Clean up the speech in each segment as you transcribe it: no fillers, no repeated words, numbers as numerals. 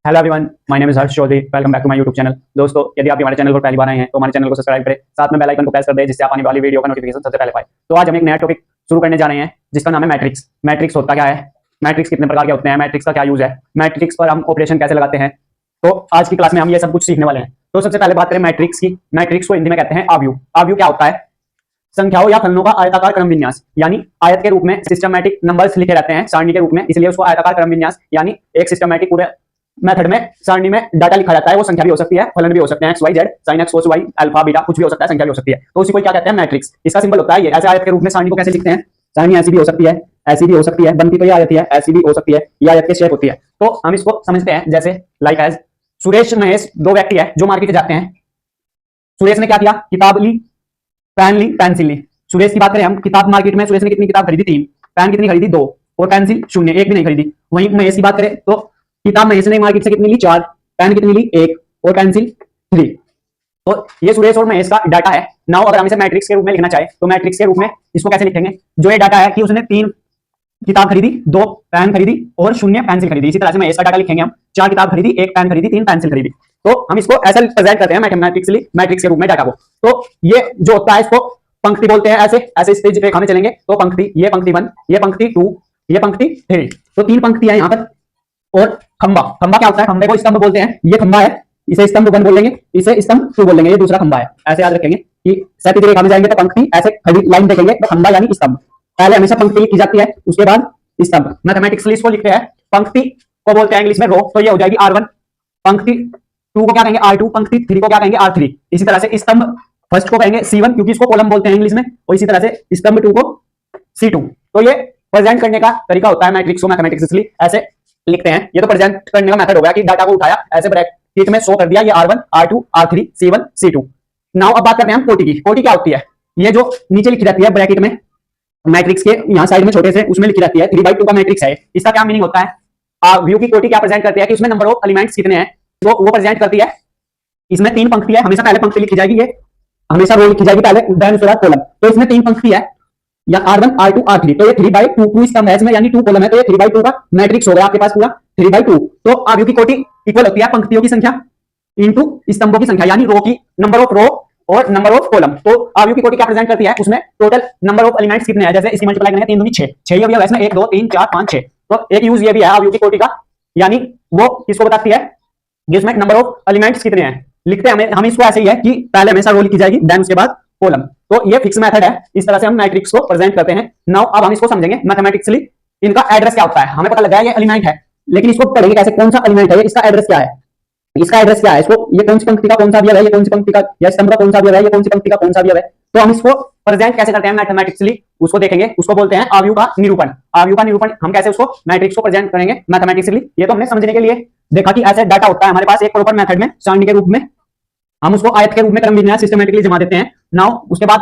Hello everyone, my name is Harsh Chaudhary. Welcome back to my YouTube channel. दोस्तों, यदि आप हमारे चैनल पर पहली बार आए हैं तो हमारे चैनल को सब्सक्राइब करें, साथ में बेल आइकन को प्रेस कर दें जिससे आप आने वाली वीडियो का नोटिफिकेशन सबसे पहले पाएं। तो आज हम एक नया टॉपिक शुरू करने जा रहे हैं जिसका नाम है मैट्रिक्स। मैट्रिक्स होता क्या है, मैट्रिक्स कितने प्रकार के होते हैं, मैट्रिक्स का क्या यूज है, मैट्रिक्स पर हम ऑपरेशन कैसे लगाते हैं। तो आज की क्लास में हम ये सब कुछ सीखने वाले हैं। तो सबसे पहले बात करें मैट्रिक्स की। मैट्रिक्स को हिंदी में कहते हैं आव्यूह। आव्यूह क्या होता है? संख्याओं या फलनों का आयताकार क्रम विन्यास, यानी आयत के रूप में सिस्टमैटिक नंबर्स लिखे रहते हैं सारणी के रूप में, इसलिए उसको आयताकार क्रम विन्यास यानी एक सिस्टमैटिक पूरे मेथड में सारणी में डाटा लिखा जाता है। वो संख्या भी हो सकती है, फलन भी हो सकते हैं, X Y Z, sine X cos Y, alpha beta, कुछ भी हो सकता है, संख्या भी हो सकती है। तो उसी को क्या कहते हैं? मैट्रिक्स। इसका सिंबल होता है ये। ऐसे आयत के रूप में सारणी को कैसे लिखते हैं? सारणी ऐसी भी हो सकती है, ऐसी भी हो सकती है, बनती तो ये आयत ही है, ऐसी भी हो सकती है, ये आयत के शेप होती है। तो हम इसको समझते हैं जैसे लाइक एज सुरेश महेश दो व्यक्ति है जो मार्केट जाते हैं। सुरेश ने क्या किया? किताब ली, पेंसिल ली। सुरेश की बात करें हम, किताब मार्केट में सुरेश ने कितनी किताब खरीदी? 3। पेन कितनी खरीदी? 2। और पेंसिल 0, एक भी नहीं खरीदी। वहीं महेश की बात करें तो किताब महेश ने मार्केट से कितनी ली? 4। पेन कितनी ली? 1। और पेंसिल 3। तो ये सुरेश और महेश का डाटा है। नाउ अगर हम इसे मैट्रिक्स के रूप में लिखना चाहे तो मैट्रिक्स के रूप में इसको कैसे लिखेंगे? जो ये डाटा है कि उसने 3 किताब खरीदी, 2 पेन खरीदी और 0 पेंसिल खरीदी। इसी तरह से महेश का डाटा लिखेंगे हम, 4 किताब खरीदी, 1 पेन खरीदी, 3 पेंसिल खरीदी। तो हम इसको ऐसा प्रेजेंट करते हैं मैथमेटिकली, मैट्रिक्स के रूप में डाटा को। तो ये जो होता है इसको पंक्ति बोलते हैं। ऐसे ऐसे स्टेज रेखा में चलेंगे तो पंक्ति, ये पंक्ति 1, ये पंक्ति 2, ये पंक्ति 3। तो 3 पंक्तियां यहाँ पर। और खंबा, खंबा क्या होता है? खंबे को स्तंभ बोलते हैं। ये खंबा है, इसे स्तंभ 1 बोलेंगे, इसे स्तंभ 2 बोलेंगे। ये दूसरा खंबा है। ऐसे याद रखेंगे कि क्षैतिज रेखा में जाएंगे तो पंक्ति, ऐसे खड़ी लाइन देखेंगे तो खंबा यानी स्तंभ। पहले हमेशा पंक्ति लिखी जाती है, उसके बाद स्तंभ। मैथमेटिक्सली इसको लिखते हैं, पंक्ति को बोलते हैं इंग्लिश में रो, तो ये हो जाएगी R1। पंक्ति 2 को क्या कहेंगे? R2। पंक्ति 3 को क्या कहेंगे? R3। इसी तरह से स्तंभ फर्स्ट को कहेंगे C1 क्योंकि इसको कॉलम बोलते हैं इंग्लिश में, और इसी तरह से स्तंभ 2 को C2। तो ये प्रेजेंट करने का तरीका होता है मैट्रिक्स को मैथमेटिक्सली ऐसे लिखते हैं। ये तो प्रेजेंट करने का मेथड हो गया कि डाटा को उठाया, ऐसे ब्रैकेट में शो कर दिया, ये R1, R2, R3, C1, C2। Now अब बात करते हैं हम कोटि की। कोटि क्या होती है? ये जो नीचे लिखी जाती है ब्रैकेट में, मैट्रिक्स के यहाँ साइड में छोटे से, उसमें लिखी जाती है 3/2 का मैट्रिक्स है। इसका क्या मीनिंग होता है? व्यू की कोटि क्या प्रेजेंट करती है कि उसमें नंबर ऑफ एलिमेंट्स कितने हैं, तो वो प्रेजेंट करती है। इसमें 3 पंक्ति है, हमेशा पहले पंक्ति लिखी जाएगी, ये हमेशा रो लिखी जाएगी पहले, देन उसके बाद कॉलम। तो इसमें 3 पंक्ति है, या R1, R2, R3। तो ये 3/2 2 स्तंभ है इसमें, यानी 2 कॉलम है, तो ये 3/2 का मैट्रिक्स हो गया आपके पास पूरा 3/2। तो आव्यूह की कोटि इक्वल होती है पंक्तियों की संख्या इनटू स्तंभों की संख्या, यानी रो की नंबर ऑफ रो और नंबर ऑफ कॉलम। तो आव्यूह की कोटि क्या प्रेजेंट करती है? उसमें टोटल नंबर ऑफ एलिमेंट्स कितने हैं। जैसे इसकी मल्टीप्लाई करेंगे 3 दूनी 6, 6 अवयव है इसमें, 1 2 3 4 5 6। तो एक यूज ये भी है आव्यूह की कोटि का, यानी वो किसको बताती है कि उसमें नंबर ऑफ एलिमेंट्स कितने हैं। लिखते हैं हम इसको ऐसे ही है कि पहले हमेशा रो लिखी जाएगी, देन उसके बाद कॉलम। तो ये फिक्स मेथड है, इस तरह से हम मैट्रिक्स को प्रेजेंट करते हैं। नाउ अब हम इसको समझेंगे मैथमेटिकली, इनका एड्रेस क्या होता है। हमें पता लगा है ये एलिमेंट है, लेकिन इसको पढ़ेंगे कैसे, कौन सा एलिमेंट है, इसका एड्रेस क्या है, इसका एड्रेस क्या है, इसको ये कौन सी पंक्ति का कौन सा अवयव है, ये कौन सी पंक्ति का या स्तंभ का कौन सा अवयव है, ये कौन सी पंक्ति का कौन सा अवयव है। तो हम इसको प्रेजेंट कैसे करते हैं मैथमेटिकली, उसको देखेंगे। उसको बोलते हैं आव्यूह का निरूपण। आव्यूह का निरूपण हम कैसे उसको मैट्रिक्स को प्रेजेंट करेंगे मैथमेटिकली, ये तो हमने समझने के लिए देखा कि ऐसे डाटा होता है हमारे पास एक प्रॉपर मेथड में, सारणी के रूप में। हम उसको आयत के रूप में क्रम विन्यास सिस्टमैटिकली जमा देते हैं। नाउ उसके बाद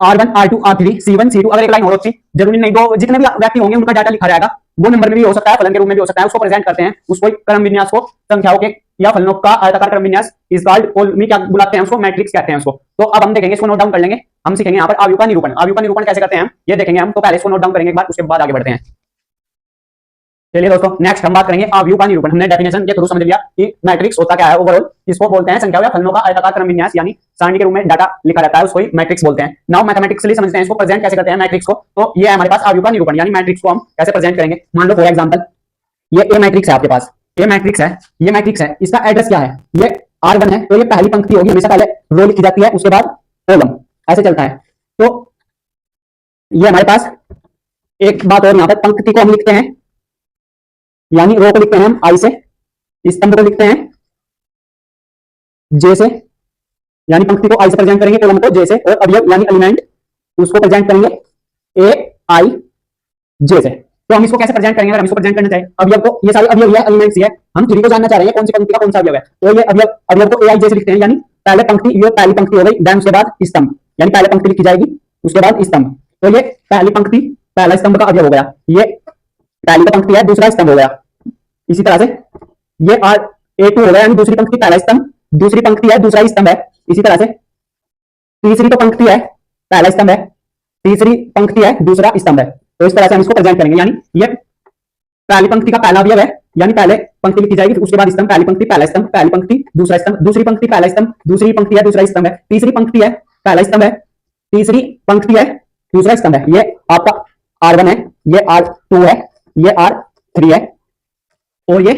R1, R2, R3, C1, C2, अगर एक लाइन और होती, जरूरी नहीं, दो जितने भी व्यक्ति होंगे उनका डाटा लिखा रहेगा, वो नंबर में भी हो सकता है, फलन के रूप में भी हो सकता है। उसको प्रेजेंट करते हैं, उसको क्रम विन्यास को संख्याओं के या फलनों का आयताकार क्रम विन्यास इस कॉल्ड कॉलमी क्या बुलाते हैं उसको, मैट्रिक्स कहते हैं उसको। तो अब हम देखेंगे, इसको नोट डाउन कर लेंगे। हम सीखेंगे यहाँ पर आव्यूह का निरूपण। आव्यूह का निरूपण कैसे करते हैं ये देखेंगे हम। तो पहले इसको नोट डाउन करेंगे एक बार, उसके बाद आगे बढ़ते हैं। चलिए दोस्तों, नेक्स्ट हम बात करेंगे आव्यूह का निरूपण। हमने डेफिनेशन के थ्रू समझ लिया कि मैट्रिक्स होता क्या है ओवरऑल। इसको बोलते हैं संख्याओं या फलनों का आयताकार क्रम विन्यास, यानी सारणी के रूप में डाटा लिखा रहता है, उसको ही मैट्रिक्स बोलते हैं। नाउ मैथमेटिकली समझते हैं इसको प्रेजेंट कैसे करते हैं मैट्रिक्स को। तो ये है हमारे पास आव्यूह का निरूपण, यानी मैट्रिक्स को हम कैसे प्रेजेंट करेंगे। मान लो फॉर एग्जांपल ये ए मैट्रिक्स है आपके पास, ये मैट्रिक्स है, ये मैट्रिक्स है, इसका एड्रेस क्या है, ये R1 है। तो ये पहली पंक्ति होगी, हमेशा पहले रो लिखी जाती है, उसके बाद कॉलम, ऐसे चलता है। तो ये हमारे पास एक बात और, यहाँ पर पंक्ति को हम लिखते हैं, यानी रो को लिखते हैं हम I से, स्तंभ को लिखते हैं J से, यानी पंक्ति को I से प्रेजेंट करेंगे, कॉलम को J से, और अवयव यानी एलिमेंट उसको प्रेजेंट करेंगे AIJ से। तो हम इसको कैसे प्रेजेंट करेंगे? अगर हम इसको प्रेजेंट करना चाहें अवयव को, ये सारे अवयव है, एलिमेंट्स है, हम 3 को जानना चाह रहे हैं कौन सी पंक्ति का कौन सा अवयव है। तो ये अवयव को AIJ से लिखते हैं, यानी पहले पंक्ति, ये पहली पंक्ति हो गई, देन उसके बाद स्तंभ, यानी पहले पंक्ति लिखी जाएगी, उसके बाद स्तंभ। तो ये पहली पंक्ति पहला स्तंभ का अवयव हो गया, ये पहली का पंक्ति है, दूसरा स्तंभ हो गया। इसी तरह से ये A2 हो गया, यानी दूसरी पंक्ति पहला स्तंभ, दूसरी पंक्ति है दूसरा स्तंभ है। इसी तरह से तीसरी तो पंक्ति है, पहला स्तंभ है, तीसरी पंक्ति है दूसरा स्तंभ है। तो इस तरह से हम इसको प्रेजेंट करेंगे, यानी ये पहली पंक्ति का पहला अवयव है, यानी पहले पंक्ति लिखी जाएगी, उसके बाद स्तंभ, पहली पंक्ति पहला स्तंभ, पहली पंक्ति दूसरा स्तंभ, दूसरी पंक्ति पहला स्तंभ, दूसरी पंक्ति है दूसरा स्तंभ है, तीसरी पंक्ति है पहला स्तंभ है, तीसरी पंक्ति है दूसरा स्तंभ है। ये आपका R1 है, ये R2 है, ये R3 है और ये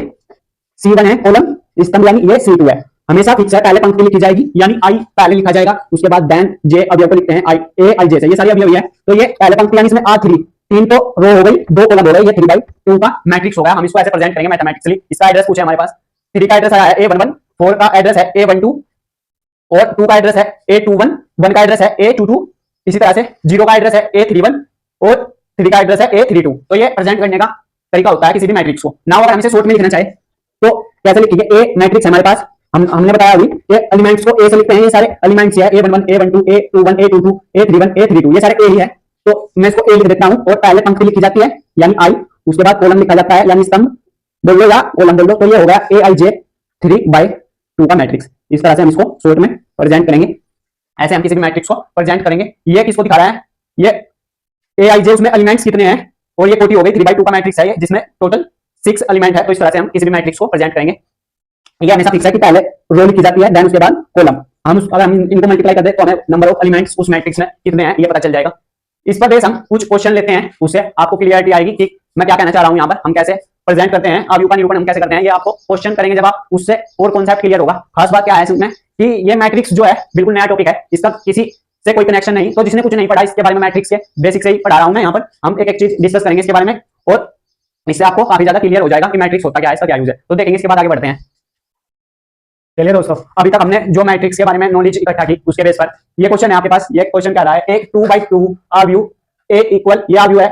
C1 है कॉलम स्तंभ, यानी ये C2 है। हमेशा फिक्स है, पहले पंक्ति लिखी जाएगी यानी आई पहले लिखा जाएगा, उसके बाद देन जे अवयव को लिखते हैं आई ए आई जे से, ये सारी अवयव है। तो ये पहले पंक्ति यानी इसमें R3, 3 तो रो हो गई, 2 कॉलम हो गए, ये 3/2 का मैट्रिक्स हो गया। हम इसको ऐसे प्रेजेंट करेंगे मैथमेटिकली। इसका एड्रेस पूछे हमारे पास, 3 का एड्रेस आया है A11, 4 का एड्रेस है A12 और 2 का एड्रेस है A21, 1 का एड्रेस है A22, इसी तरह से 0 का एड्रेस है A31 और 3 का एड्रेस है A32। तो ये प्रेजेंट करने का तरीका होता है किसी भी मैट्रिक्स को। नाउ अगर हम इसे शॉर्ट में लिखना चाहे तो कैसे लिखेंगे? ए मैट्रिक्स हमारे पास, हमने बताया अभी, ये एलिमेंट्स को ए से लिखते हैं, ये सारे एलिमेंट्स है A11 A12 A21 A22 A31 A32, ये सारे ए ही है। तो मैं इसको ए लिख देता हूं और पहले पंक्ति लिखी जाती है यानी आई, उसके बाद कॉलम लिखा जाता है यानी स्तंभ बोल लो या कॉलम बोल लो। तो ये हो गया AIJ 3/2 का मैट्रिक्स। इस तरह से हम इसको शॉर्ट में प्रेजेंट करेंगे, ऐसे हम किसी भी मैट्रिक्स को प्रेजेंट करेंगे। ये किसको दिखा रहा है? ये AIJ, उसमें एलिमेंट्स कितने हैं और ये कोटि हो गई 3/2 का मैट्रिक्स है ये, जिसमें टोटल 6 एलिमेंट है। तो इस तरह से हम किसी भी मैट्रिक्स को प्रेजेंट करेंगे। ये हमेशा फिक्स है कि पहले रो लिखी जाती है, देन उसके बाद कॉलम। अगर हम इनको मल्टीप्लाई कर दे तो हमें नंबर ऑफ एलिमेंट्स उस मैट्रिक्स में कितने हैं ये पता चल जाएगा। इस पर बेस हम कुछ क्वेश्चन लेते हैं, उससे आपको क्लियरिटी आएगी कि मैं क्या कहना चाह रहा हूं। यहाँ पर हम कैसे प्रेजेंट करते हैं, अवयव का निरूपण हम कैसे करते हैं, ये आपको क्वेश्चन करेंगे जब आप, उससे और कॉन्सेप्ट क्लियर होगा। खास बात क्या है इसमें कि ये मैट्रिक्स जो है बिल्कुल नया टॉपिक है, इसका किसी से कोई कनेक्शन नहीं। तो जिसने कुछ नहीं पढ़ा इसके बारे में, मैट्रिक्स के बेसिक से ही पढ़ा रहा हूं मैं। यहाँ पर हम एक एक चीज डिस्कस करेंगे इसके बारे में और इससे आपको काफी ज्यादा क्लियर हो जाएगा कि मैट्रिक्स होता क्या है, इसका क्या यूज है। तो देखेंगे, इसके बाद आगे बढ़ते हैं। चलिए दोस्तों, अभी तक हमने जो मैट्रिक्स के बारे में नॉलेज इकट्ठा की उसके बेस पर ये क्वेश्चन है आपके पास। ये क्वेश्चन क्या रहा है? एक 2/2 अवयव ए इक्वल, ये अवयव है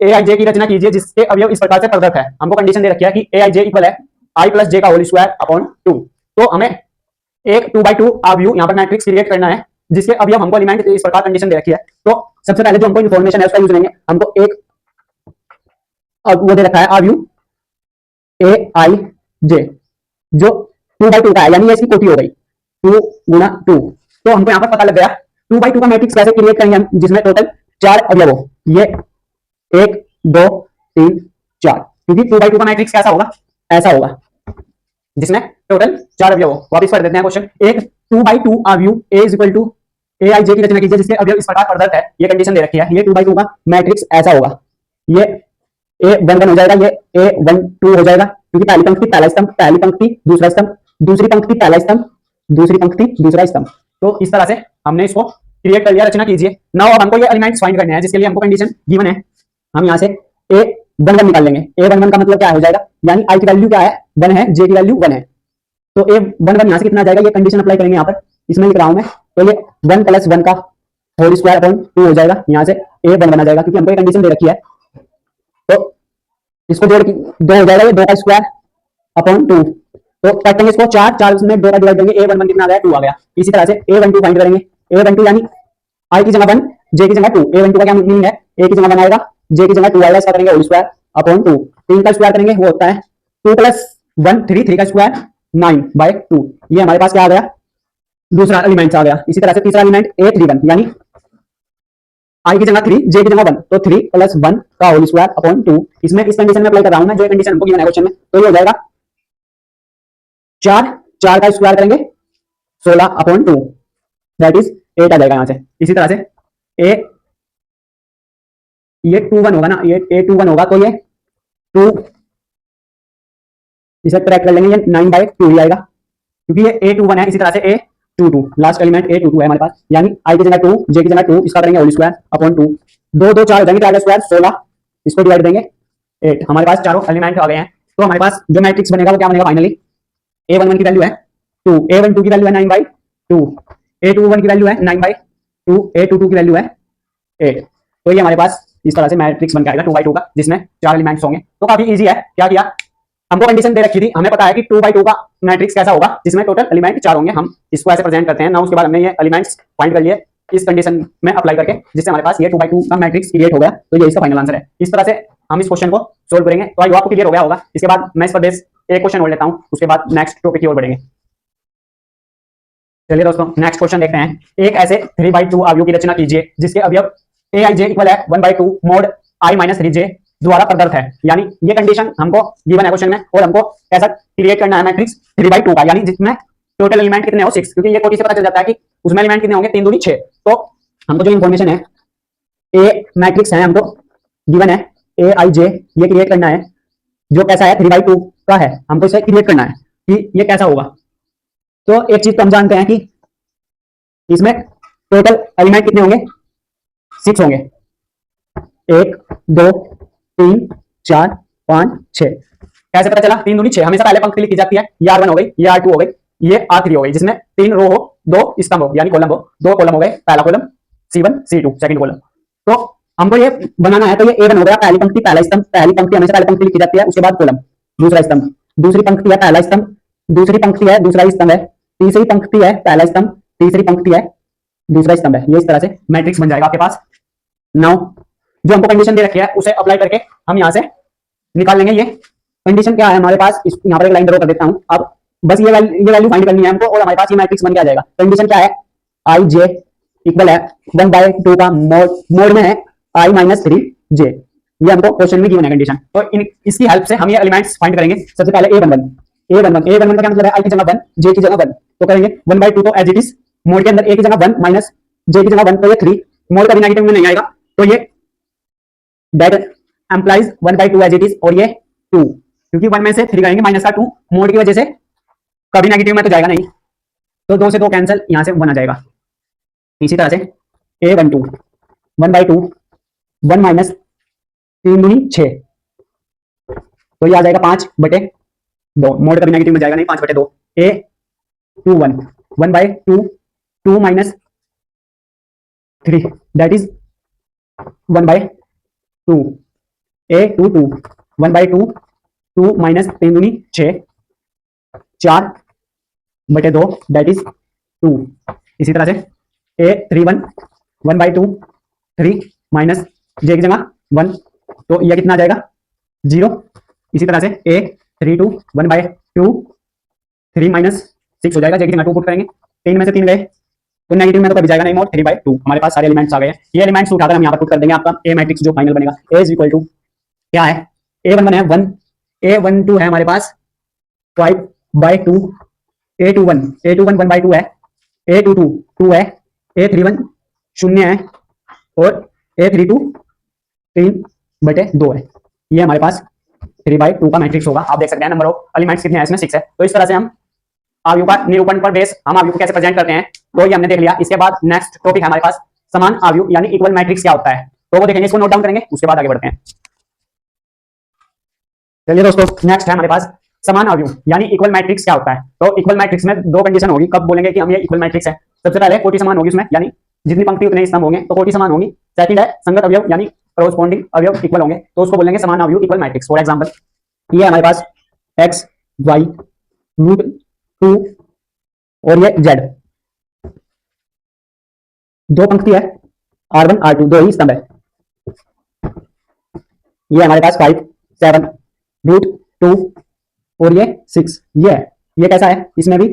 AIJ की रचना कीजिए जिसके अवयव इस प्रकार से प्रदत्त है। हमको कंडीशन दे रखी है कि AIJ इक्वल है I + J का होल स्क्वायर अपॉन 2। तो हमें एक 2/2 अवयव यहाँ पर मैट्रिक्स क्रिएट करना है जिसके अवयव हमको एलिमेंट इस प्रकार कंडीशन दे रखी है। तो सबसे पहले जो हमको इन्फॉर्मेशन है उसका यूज करेंगे। हमको एक वो दे रखा है अवयव AIJ जो 2/2 का है, यानी ये इसकी कोटि हो गई 2 × 2। तो हमको यहाँ पर पता लग गया 2/2 का मैट्रिक्स कैसे क्रिएट करेंगे हम, जिसमें टोटल 4 अवयव हो। ये 1 2 3 4, क्योंकि 2/2 का मैट्रिक्स कैसा होगा? ऐसा होगा, जिसमें टोटल 4 अवयव हो। वापस पढ़ देते हैं क्वेश्चन। एक 2/2 अवयव A = AIJ की रचना कीजिए जिसके अवयव इस प्रकार प्रदत्त है, ये कंडीशन दे रखी है। ये 2/2 का मैट्रिक्स ऐसा होगा, ये A11 हो जाएगा, ये A12 हो जाएगा, क्योंकि पहली पंक्ति पहला स्तंभ, पहली पंक्ति दूसरा स्तंभ, दूसरी पंक्ति पहला स्तंभ, दूसरी पंक्ति दूसरा स्तंभ। तो इस तरह से हमने इसको क्रिएट कर लिया, रचना कीजिए। नाउ अब हमको ये एलिमेंट्स फाइंड करने हैं, जिसके लिए हमको कंडीशन गिवन है। हम यहाँ से A11 निकाल लेंगे। A11 का मतलब क्या हो जाएगा? यानी I की वैल्यू क्या है? 1 है, J की वैल्यू 1 है। तो A11 यहाँ से कितना आ जाएगा? ये कंडीशन अप्लाई करेंगे यहाँ पर, इसमें लिख रहा हूं मैं। तो ये 1 + 1 का होल स्क्वायर अपॉन 2 हो जाएगा। यहाँ से A1 बना जाएगा, क्योंकि हमको ये कंडीशन दे रखी है। तो इसको जोड़ 2 हो जाएगा, ये 2 का स्क्वायर अपॉन 2। तो काटेंगे इसको 4 में 2 का डिवाइड करेंगे, A11 कितना आ गया? 2 आ गया। इसी तरह से A12 फाइंड करेंगे। A12 यानी I की जगह 1, J की जगह 2। A12 का क्या मीनिंग है? A की जगह 1 आएगा, J की जगह 2 आएगा, इसका करेंगे होल स्क्वायर अपॉन 2। 3 का स्क्वायर करेंगे, वो होता है 2 + 1 3, 3 का स्क्वायर 9/2। ये हमारे पास क्या आ गया? दूसरा एलिमेंट आ गया। इसी तरह से तीसरा एलिमेंट A31 यानी I की जगह 3, J की जगह 1, तो 3 + 1 का होल स्क्वायर अपॉन 2। इसमें इस कंडीशन में अप्लाई कर रहा हूं मैं, जो कंडीशन हमको गिवन है क्वेश्चन में। तो ये हो जाएगा 4 का स्क्वायर करेंगे 16/2, दैट इज 8 आ जाएगा यहाँ से। इसी तरह से ये 21 होगा ना, ये A21 होगा, तो ये 2 इसे ट्रैक कर लेंगे, ये 9/2 ही आएगा, क्योंकि ये A21 है। इसी तरह से A22, लास्ट एलिमेंट A22 है हमारे पास, यानी I की जगह 2, J की जगह 2, इसका करेंगे होल स्क्वायर अपॉन 2। 2 2 4 हो जाएंगे, 4 का स्क्वायर 16, इसको डिवाइड देंगे 8। हमारे पास चारों एलिमेंट आ गए हैं। तो हमारे पास जो मैट्रिक्स बनेगा वो क्या बनेगा फाइनली? A11 की वैल्यू है 2, A12 की वैल्यू है 9/2, A21 की वैल्यू है 9/2, A22 की वैल्यू है 8। तो ये हमारे पास इस तरह से मैट्रिक्स बन के आएगा 2/2 का, जिसमें 4 एलिमेंट्स होंगे। तो काफी इजी है। क्या किया? हमको कंडीशन दे रखी थी, हमें पता है कि 2/2 का मैट्रिक्स कैसा होगा, जिसमें टोटल एलिमेंट 4 होंगे। हम इसको ऐसे प्रेजेंट करते हैं ना। उसके बाद हमने ये एलिमेंट्स फाइंड कर लिए इस कंडीशन में अप्लाई करके, जिससे हमारे पास ये 2/2 का मैट्रिक्स क्रिएट हो गया। तो ये इसका फाइनल आंसर है। इस तरह से हम इस क्वेश्चन को सोल्व करेंगे। तो आई आपको क्लियर हो गया होगा। इसके बाद मैं इस पर बेस एक क्वेश्चन और लेता हूं, उसके बाद नेक्स्ट टॉपिक की ओर बढ़ेंगे। चलिए दोस्तों, नेक्स्ट क्वेश्चन देखते हैं। एक ऐसे 3/2 अवयव की रचना कीजिए जिसके अवयव AIJ इक्वल है 1/2 mod I - 3J द्वारा प्रदत्त है। यानी ये कंडीशन हमको गिवन है क्वेश्चन में, और हमको ऐसा क्रिएट करना है मैट्रिक्स 3/2 का, यानी जिसमें टोटल एलिमेंट कितने हो 6, क्योंकि ये कोटी से पता चल जाता है कि उसमें एलिमेंट कितने होंगे 3 दूनी 6। तो हमको जो इन्फॉर्मेशन है ए मैट्रिक्स है, हमको गिवन है ए आई जे, ये क्रिएट करना है जो कैसा है 3/2 का है, हमको इसे क्रिएट करना है कि ये कैसा होगा। तो एक चीज तो हम जानते हैं कि इसमें टोटल एलिमेंट कितने होंगे 6 होंगे, 1 2 3 4 5 6। कैसे पता चला 3 दूनी 6, हमेशा पहले पंक्ति लिखी जाती है, ये R1 हो गई, ये R2 हो गई, ये R3 हो गई, जिसमें 3 रो हो 2 स्तंभ हो, यानी कॉलम हो, 2 कॉलम हो गए, पहला column C1 C2 second column. तो हमको ये बनाना है, तो ये A1 हो गया, पहली पंक्ति पहला स्तंभ, पहली पंक्ति हमेशा पहले पंक्ति लिखी जाती है, उसके बाद कॉलम दूसरा स्तंभ, दूसरी पंक्ति है पहला स्तंभ, दूसरी पंक्ति है दूसरा स्तंभ है, तीसरी पंक्ति है पहला स्तंभ, तीसरी पंक्ति है दूसरा स्तंभ है। ये इस तरह से मैट्रिक्स बन जाएगा आपके पास। नाउ जो हमको कंडीशन दे रखी है उसे अप्लाई करके हम यहाँ से निकाल लेंगे। ये कंडीशन क्या है हमारे पास, यहाँ पर एक लाइन ड्रॉ कर देता हूँ। अब बस ये वैल्यू फाइंड करनी है हमको, और हमारे पास ये मैट्रिक्स बन के आ जाएगा। कंडीशन क्या है, आई जे इक्वल है 1/2 का मोड में है i - 3j। ये हमको क्वेश्चन में गिवन है कंडीशन। तो इसकी हेल्प से हम ये एलिमेंट्स फाइंड करेंगे। सबसे पहले a11 का क्या मतलब है, i की जगह 1 j की जगह 1, तो करेंगे 1/2 तो एज इट इज, मोड के अंदर a की जगह 1 माइनस j की जगह 1, तो ये 3, मोड कभी नेगेटिव में नहीं आएगा, तो ये that employees 1/2 as it is, और ये 2, क्योंकि 1 में से 3 करेंगे माइनस का 2, मोड की वजह से कभी नेगेटिव में तो जाएगा नहीं, तो 2 से 2 कैंसिल, यहां से 1 आ जाएगा। इसी तरह से a12 1/2 1 माइनस 3 दूनी 6, तो ये आ जाएगा 5/2, मोड कभी नेगेटिव में जाएगा नहीं, 5/2। a21 1/2 2 minus 3 that is 1/2। a22 1/2 2 minus 3 दूनी 6 4/2 दैट इज 2। इसी तरह से a31 1/2 3 माइनस j की जगह 1, तो यह कितना आ जाएगा 0। इसी तरह से a32 1/2 3 माइनस 6 हो जाएगा, j की जगह 2 पुट करेंगे, 3 में से 3 गए तो नेगेटिव में तो कभी जाएगा नहीं, मोड 3/2। हमारे पास सारे एलिमेंट्स आ गए हैं, ये एलिमेंट्स उठाकर हम यहाँ पर पुट कर देंगे, आपका ए मैट्रिक्स जो फाइनल बनेगा a इज इक्वल टू क्या है, a11 है 1, a12 है हमारे पास 5/2, a21 1/2 है, a22 2 है, a31 0 है, और a32 3/2 है। ये हमारे पास 3/2 का मैट्रिक्स होगा। आप देख सकते हैं नंबर ऑफ एलिमेंट्स कितने हैं इसमें, 6 है। तो इस तरह से हम आव्यूह का निरूपण पर बेस हम आव्यूह को कैसे प्रेजेंट करते हैं, तो ये हमने देख लिया। इसके बाद नेक्स्ट टॉपिक है हमारे पास समान आव्यूह यानी इक्वल मैट्रिक्स क्या होता है, तो वो देखेंगे, इसको नोट डाउन करेंगे, उसके बाद आगे बढ़ते हैं। चलिए दोस्तों, नेक्स्ट है हमारे पास समान आव्यूह यानी इक्वल मैट्रिक्स क्या होता है। तो इक्वल मैट्रिक्स में 2 कंडीशन होगी, कब बोलेंगे कि हम ये इक्वल मैट्रिक्स है। सबसे पहले कोटि समान होगी उसमें, यानी जितनी पंक्ति उतने स्तंभ होंगे, तो कोटि समान होगी। सेकंड है संगत अवयव यानी कॉरस्पॉन्डिंग अवयव इक्वल होंगे, तो उसको बोलेंगे समान आव्यूह इक्वल मैट्रिक्स। फॉर एग्जांपल ये हमारे पास x y √2 और ये z, 2 पंक्ति है, r1 r2 2 ही स्तंभ है। ये हमारे पास 5 7 √2 और ये 6, ये कैसा है, इसमें भी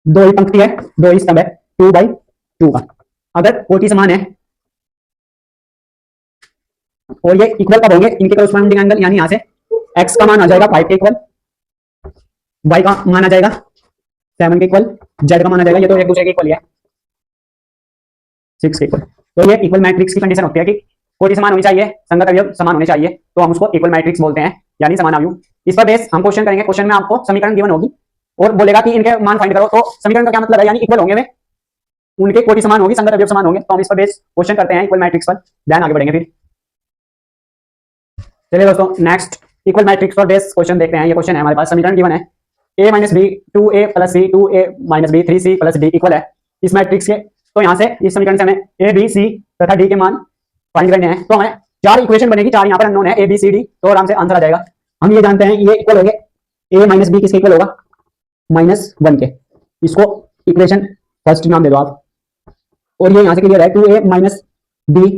2 ही पंक्ति है, 2 ही स्तंभ है, 2/2 का। अगर कोटि समान है और ये इक्वल कब होंगे, इनके कॉरस्पॉन्डिंग एंगल, यानी यहां से x का मान आ जाएगा 5 के इक्वल, y का मान आ जाएगा 7 के इक्वल, z का मान आ जाएगा, ये तो एक दूसरे के इक्वल है, 6 के इक्वल। तो ये इक्वल मैट्रिक्स की कंडीशन होती है कि कोटि समान होनी चाहिए, संगत अवयव समान होने चाहिए, तो हम उसको इक्वल मैट्रिक्स बोलते हैं, यानी समान आव्यूह। इस पर बेस हम क्वेश्चन करेंगे। क्वेश्चन में आपको समीकरण गिवन होगी और बोलेगा कि इनके मान फाइंड करो, तो समीकरण का क्या मतलब है, यानी इक्वल होंगे वे, उनके कोटि समान होगी, संगत अवयव समान होंगे, तो हम इस पर बेस क्वेश्चन करते हैं इक्वल मैट्रिक्स पर, देन आगे बढ़ेंगे फिर। चलिए दोस्तों, नेक्स्ट इक्वल मैट्रिक्स पर बेस क्वेश्चन देखते हैं। ये क्वेश्चन है हमारे पास, समीकरण गिवन है a - b 2a + c 2a - b 3c + d equal है इस मैट्रिक्स के। तो यहाँ से इस समीकरण से हमें a b c तथा d के मान फाइंड करने हैं। तो हमें 4 इक्वेशन बनेगी, 4 यहाँ पर अननोन है a b c d, तो आराम से आंसर आ जाएगा। हम ये जानते हैं ये इक्वल होंगे, a - b किसके इक्वल होगा, -1 के। इसको इक्वेशन फर्स्ट नाम दे दो आप, और ये यहाँ से क्लियर है 2a - b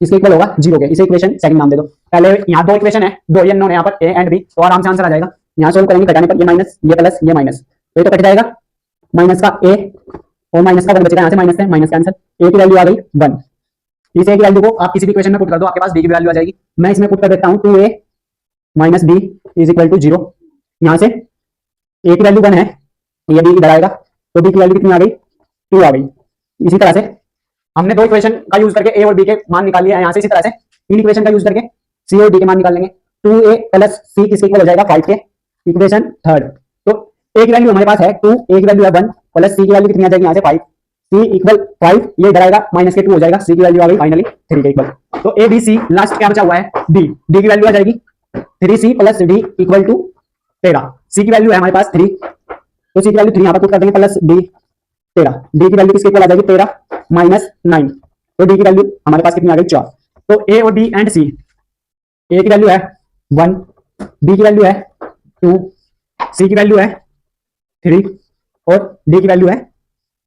इसके इक्वल होगा 0 के, इसे इक्वेशन सेकंड नाम दे दो। पहले यहाँ 2 इक्वेशन है, 2 अननोन है यहाँ पर a एंड b, तो आराम से आंसर आ जाएगा। यहाँ सोल्व करेंगे, घटाने पर ये माइनस, ये प्लस, ये माइनस, तो ये तो कट जाएगा, माइनस का a और माइनस का 1 बचेगा, यहाँ से माइनस है, माइनस कैंसिल, a की वैल्यू आ गई 1। इस a की वैल्यू को आप किसी भी इक्वेशन में पुट कर दो, आपके पास b की वैल्यू आ जाएगी मैं इसमें पुट कर देता हूं 2a minus b is equal to 0। यहां से a की वैल्यू 1 है, ये b इधर आएगा, तो b की वैल्यू कितनी आ गई, 2 आ गई। इसी तरह से हमने दो इक्वेशन का यूज करके a और b के मान निकाल लिया है। यहां से इसी तरह से तीन इक्वेशन का यूज करके c और d के मान निकाल लेंगे। 2a प्लस c किसके इक्वल हो जाएगा, 5 के। इक्वेशन थर्ड, तो a की वैल्यू हमारे पास है 2, a की वैल्यू है 1 प्लस c की वैल्यू कितनी आ जाएगी, यहां से 5, c इक्वल 5, ये इधर आएगा माइनस के 2 हो जाएगा, c की वैल्यू आ गई फाइनली 3 के इक्वल। तो a b c, लास्ट क्या बचा हुआ है d, d की वैल्यू आ जाएगी 3c plus d equal to 13। c की वैल्यू है हमारे पास 3, तो c की वैल्यू 3 यहां पर पुट कर देंगे, प्लस d 13, d की वैल्यू किसके इक्वल आ जाएगी 13 माइनस 9, तो d की वैल्यू हमारे पास कितनी आ गई 4। तो a और b एंड c, a की वैल्यू है 1, b की वैल्यू है 2, c की वैल्यू है 3 और d की वैल्यू है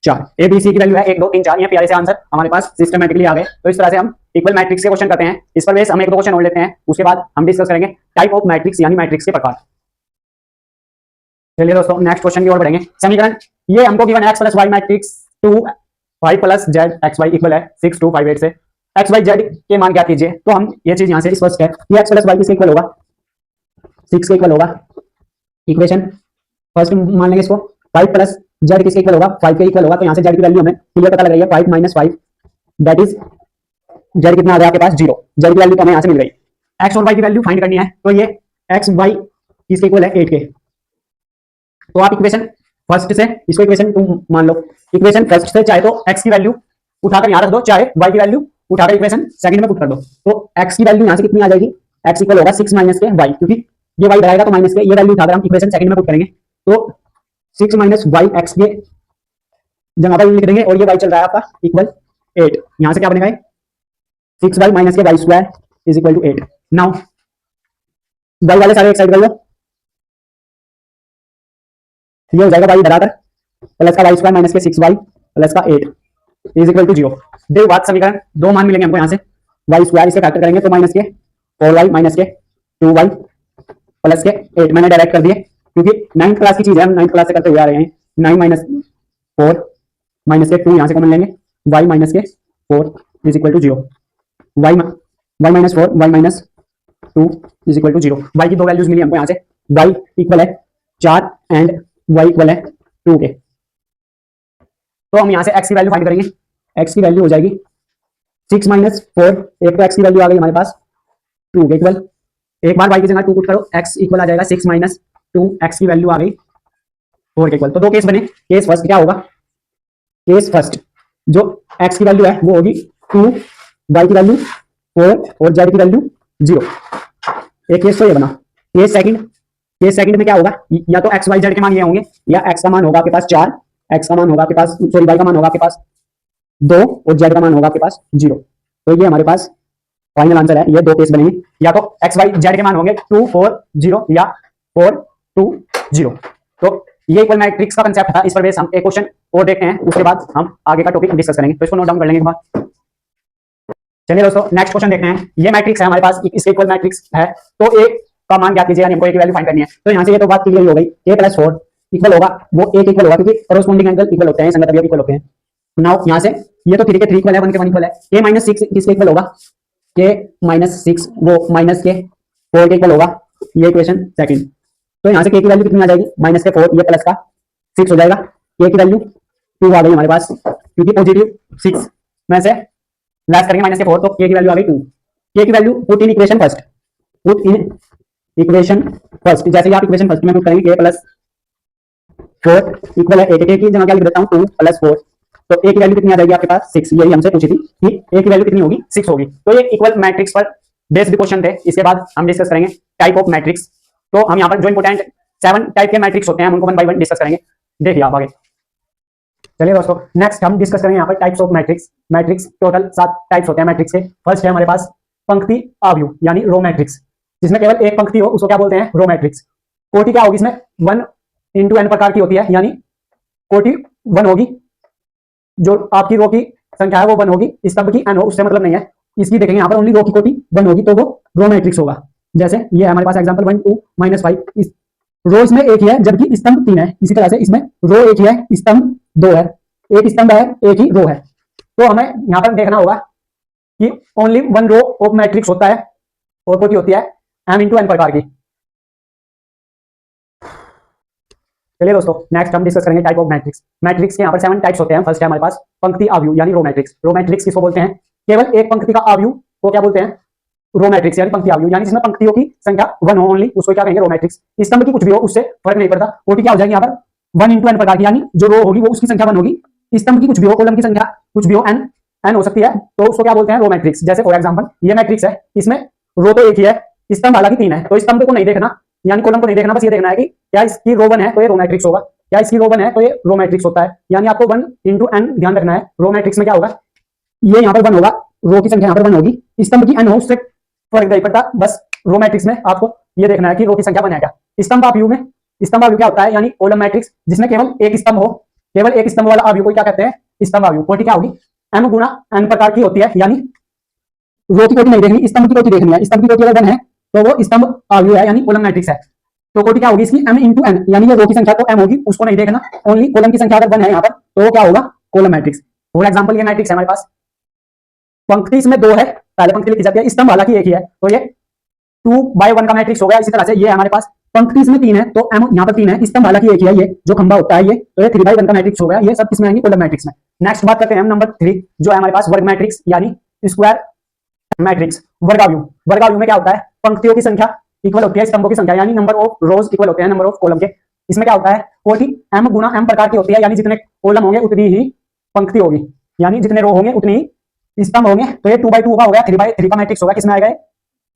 4। a b c की वैल्यू है 1 2 3 4। ये प्यारे से आंसर हमारे पास सिस्टमेटिकली आ गए। तो इस तरह से हम इक्वल मैट्रिक्स के क्वेश्चन करते हैं। इस पर बेस हम एक दो क्वेश्चन और लेते हैं, उसके बाद हम डिस्कस करेंगे टाइप ऑफ मैट्रिक्स यानी मैट्रिक्स के प्रकार। चलिए दोस्तों नेक्स्ट क्वेश्चन की ओर बढ़ेंगे। समीकरण ये हमको गिवन है x plus y matrix 2 y plus z x y equal है 6 2 5 8 से x y z के मान ज्ञात कीजिए। तो हम ये चीज यहां से स्पष्ट है कि x प्लस वाई किसके इक्वल होगा, 6 के इक्वल होगा। इक्वेशन फर्स्ट मान लेंगे इसको, 5 प्लस z किसके इक्वल होगा, 5 के इक्वल होगा। तो यहां से z की वैल्यू हमें क्लियर पता लग रही है, 5 माइनस 5 दैट इज z कितना आ गया आपके पास 0। z की वैल्यू तो हमें यहां से मिल गई। x और y की वैल्यू फाइंड करनी है, तो ये x y किसके इक्वल है 8 के। तो आप इक्वेशन फर्स्ट से इसको इक्वेशन 2 मान लो। इक्वेशन फर्स्ट से चाहे तो x की वैल्यू उठाकर यहां रख दो, चाहे y की वैल्यू उठाकर इक्वेशन सेकंड में पुट कर दो। तो x की वैल्यू यहां से कितनी आ जाएगी, x इक्वल होगा 6 माइनस के y, क्योंकि ये y रहेगा तो माइनस के, ये वैल्यू उठाकर हम इक्वेशन सेकंड में पुट करेंगे। तो 6 माइनस वाई एक्स के जगह पर लिख देंगे, और ये y चल रहा है आपका इक्वल 8। यहां से क्या बनेगा, 6y माइनस के y square is equal to 8। Now y वाले सारे एक साइड कर लो, ये हो जाएगा y इधर आकर प्लस का वाई स्क्वायर माइनस के 6y प्लस का 8 इज इक्वल टू 0। देखो बात, समीकरण दो मान मिलेंगे हमको। यहां से वाई स्क्वायर इससे फैक्टर करेंगे तो माइनस के 4y माइनस के 2y प्लस के 8 मैंने डायरेक्ट कर दिए, क्योंकि 9th क्लास की चीज है, हम 9th क्लास से करते हुए आ रहे हैं। 9 माइनस 4 माइनस के 2 यहां से कॉमन लेंगे, y माइनस के 4 is equal to 0। y minus 4 y minus 2 is equal to 0। y की दो वैल्यूज मिली हमको यहां से, y इक्वल है 4 एंड y इक्वल है 2 के। तो हम यहां से x की वैल्यू फाइंड करेंगे। x की वैल्यू हो जाएगी 6 माइनस 4, एक तो x की वैल्यू आ गई हमारे पास 2 के इक्वल, एक बार y की जगह 2 पुट करो, x इक्वल आ जाएगा 6 माइनस 2, x की वैल्यू आ गई 4 के इक्वल। तो दो केस बने। केस फर्स्ट क्या होगा, केस फर्स्ट जो x की वैल्यू है वो होगी 2, y की वैल्यू 4 और z की वैल्यू 0। एक केस तो ये बना। केस सेकंड में क्या होगा, या तो x y z के मान ये होंगे, या x का मान होगा आपके पास 4, x का मान होगा आपके पास, सॉरी y का मान होगा आपके पास 2 और z का मान होगा आपके पास 0। तो ये हमारे पास फाइनल आंसर है। ये दो केस बनेंगे, या तो x y z के मान होंगे 2 4 0 या 4 2 0। तो ये इक्वल मैट्रिक्स का कांसेप्ट था। इस पर बेस हम एक क्वेश्चन और देखते हैं, उसके बाद हम आगे का टॉपिक डिस्कस करेंगे। तो इसको नोट डाउन कर लेंगे एक बार। चलिए दोस्तों नेक्स्ट क्वेश्चन देखते हैं। ये मैट्रिक्स है हमारे पास, इसके इक्वल मैट्रिक्स है, तो a का मान ज्ञात कीजिए, यानी हमको a की वैल्यू फाइंड करनी है। तो यहां से ये तो बात क्लियर हो गई, a प्लस 4 इक्वल होगा वो a के इक्वल होगा, क्योंकि कॉरेस्पॉन्डिंग एंगल इक्वल होते हैं, संगत अवयव इक्वल होते हैं। नाउ यहां से ये तो 3 के 3 इक्वल है, 1 के 1 इक्वल है। a माइनस 6 किसके इक्वल होगा, a माइनस 6 वो माइनस के 4 के इक्वल होगा। ये इक्वेशन सेकंड। तो यहां से k की वैल्यू कितनी आ जाएगी, माइनस के 4, ये प्लस का 6 हो जाएगा। k की वैल्यू 2 आ गई हमारे पास, क्योंकि पॉजिटिव 6 में से लेस करेंगे माइनस के 4, तो k की वैल्यू आ गई 2। k की value put in equation first, put in equation first. जैसे ही आप इक्वेशन फर्स्ट में पुट करेंगे k प्लस 4 इक्वल है 8 के, की जगह क्या लिख देता हूं 2 प्लस 4, तो a की वैल्यू कितनी आ जाएगी आपके पास 6। यही हमसे पूछी थी कि a की वैल्यू कितनी होगी, 6 होगी। तो ये इक्वल मैट्रिक्स पर बेस्ड क्वेश्चन थे। इसके बाद हम डिस्कस करेंगे टाइप ऑफ मैट्रिक्स। तो हम यहाँ पर जो इंपोर्टेंट 7 टाइप के मैट्रिक्स होते हैं, हम उनको 1 बाय 1 डिस्कस करेंगे। देखिए आप आगे। चलिए दोस्तों नेक्स्ट हम डिस्कस करेंगे यहाँ पर types of matrix. Matrix total 7 types होते हैं मैट्रिक्स के। फर्स्ट है हमारे पास पंक्ति आव्यूह यानी रो मैट्रिक्स, जिसमें केवल एक पंक्ति हो, उसको क्या बोलते हैं, रो मैट्रिक्स। कोटि क्या होगी इसमें, 1 into n प्रकार की होती है, यानी कोटि 1 होगी, जो आपकी रो की संख्या है वो 1 होगी, स्तंभ की n हो उससे मतलब नहीं है। इसकी देखेंगे यहाँ पर ओनली रो की कोटि 1 होगी, तो वो रो मैट्रिक्स होगा। जैसे ये हमारे पास एग्जांपल 1 2 -5, इस रो इसमें एक ही है जबकि स्तंभ 3 है। इसी तरह से इसमें रो एक ही है, स्तंभ 2 है, एक स्तंभ है एक ही रो है। तो हमें यहाँ पर देखना होगा कि ओनली 1 रो ऑफ मैट्रिक्स होता है और कोटि होती है m इंटू n प्रकार की। चलिए दोस्तों नेक्स्ट हम डिस्कस करेंगे टाइप ऑफ मैट्रिक्स। मैट्रिक्स के यहाँ पर 7 टाइप्स होते हैं। फर्स्ट है हमारे पास पंक्ति आव्यूह यानी रो मैट्रिक्स। रो मैट्रिक्स किसको बोलते हैं? केवल एक पंक्ति का आव्यूह को क्या बोलते हैं? रो मैट्रिक्स यानी पंक्ति आव्यूह, यानी जिसमें पंक्तियों की संख्या 1 हो ओनली, उसको क्या कहेंगे? Row matrix. स्तंभ की कुछ भी हो उससे फर्क नहीं पड़ता। कोटि क्या हो जाएगी यहाँ पर? 1 इंटू n प्रकार की, यानी जो रो होगी वो उसकी संख्या 1 होगी। स्तंभ की कुछ भी हो, कॉलम की संख्या कुछ भी हो, n हो सकती है, तो उसको क्या बोलते हैं? Row matrix. जैसे फॉर एग्जाम्पल ये मैट्रिक्स है, इसमें रो तो एक ही है, स्तंभ हालांकि 3 है, तो स्तंभ को नहीं देखना यानी कॉलम को नहीं देखना, बस ये देखना है कि क्या इसकी रो 1 है तो ये रो मैट्रिक्स होगा, क्या इसकी रो 1 है तो ये रो मैट्रिक्स होता है। यानी आपको 1 इंटू n ध्यान रखना है। रो मैट्रिक्स में क्या होगा? ये यहाँ पर 1 होगा, रो की संख्या यहाँ पर 1 होगी, स्तंभ की n हो, उससे फर्क नहीं पड़ता। बस रो मैट्रिक्स में आपको ये देखना है कि रो की संख्या 1 है क्या। स्तंभ आव्यूह में, स्तंभ आव्यूह क्या होता है? यानी कॉलम मैट्रिक्स जिसमें केवल एक स्तंभ हो, केवल एक स्तंभ वाला आव्यूह को क्या कहते हैं? स्तंभ आव्यूह। कोटि क्या होगी? m गुना n प्रकार की होती है, यानी रो की कोटि नहीं देखनी, स्तंभ की कोटि देखनी है। स्तंभ की कोटि अगर 1 है तो वो स्तंभ आव्यूह है यानी कॉलम मैट्रिक्स है। तो कोटि क्या होगी इसकी? m इंटू n, यानी ये रो की संख्या तो m होगी, उसको नहीं देखना, ओनली कॉलम की संख्या अगर 1 है यहाँ पर तो वो क्या होगा? Column matrix. फॉर एग्जांपल ये मैट्रिक्स है हमारे पास, पंक्ति इसमें 2 है, पहले पंक्ति लिखी जाती है, स्तंभ हालांकि एक ही है, तो ये 2/1 का मैट्रिक्स हो गया। इसी तरह से ये हमारे पास पंक्ति इसमें 3 है तो m यहाँ पर 3 है, स्तंभ हालांकि एक ही है, ये जो खंभा होता है ये, तो ये 3/1 का मैट्रिक्स हो गया। ये सब किसमें आएंगे? कॉलम मैट्रिक्स में। नेक्स्ट बात करते हैं हम नंबर 3, जो है हमारे पास वर्ग मैट्रिक्स यानी स्क्वायर मैट्रिक्स। वर्गाव्यूह, वर्गाव्यूह में क्या होता है? पंक्तियों की संख्या इक्वल होती है स्तंभों की संख्या, यानी नंबर ऑफ रोज इक्वल होते हैं नंबर ऑफ कॉलम के। इसमें क्या होता है? कोटि m गुना m प्रकार की होती है, यानी जितने कॉलम होंगे उतनी ही पंक्ति होगी, यानी जितने रो होंगे उतनी ही स्तंभ होंगे। तो ये 2/2 का हो गया, 3/3 का मैट्रिक्स होगा। किसमें आएगा?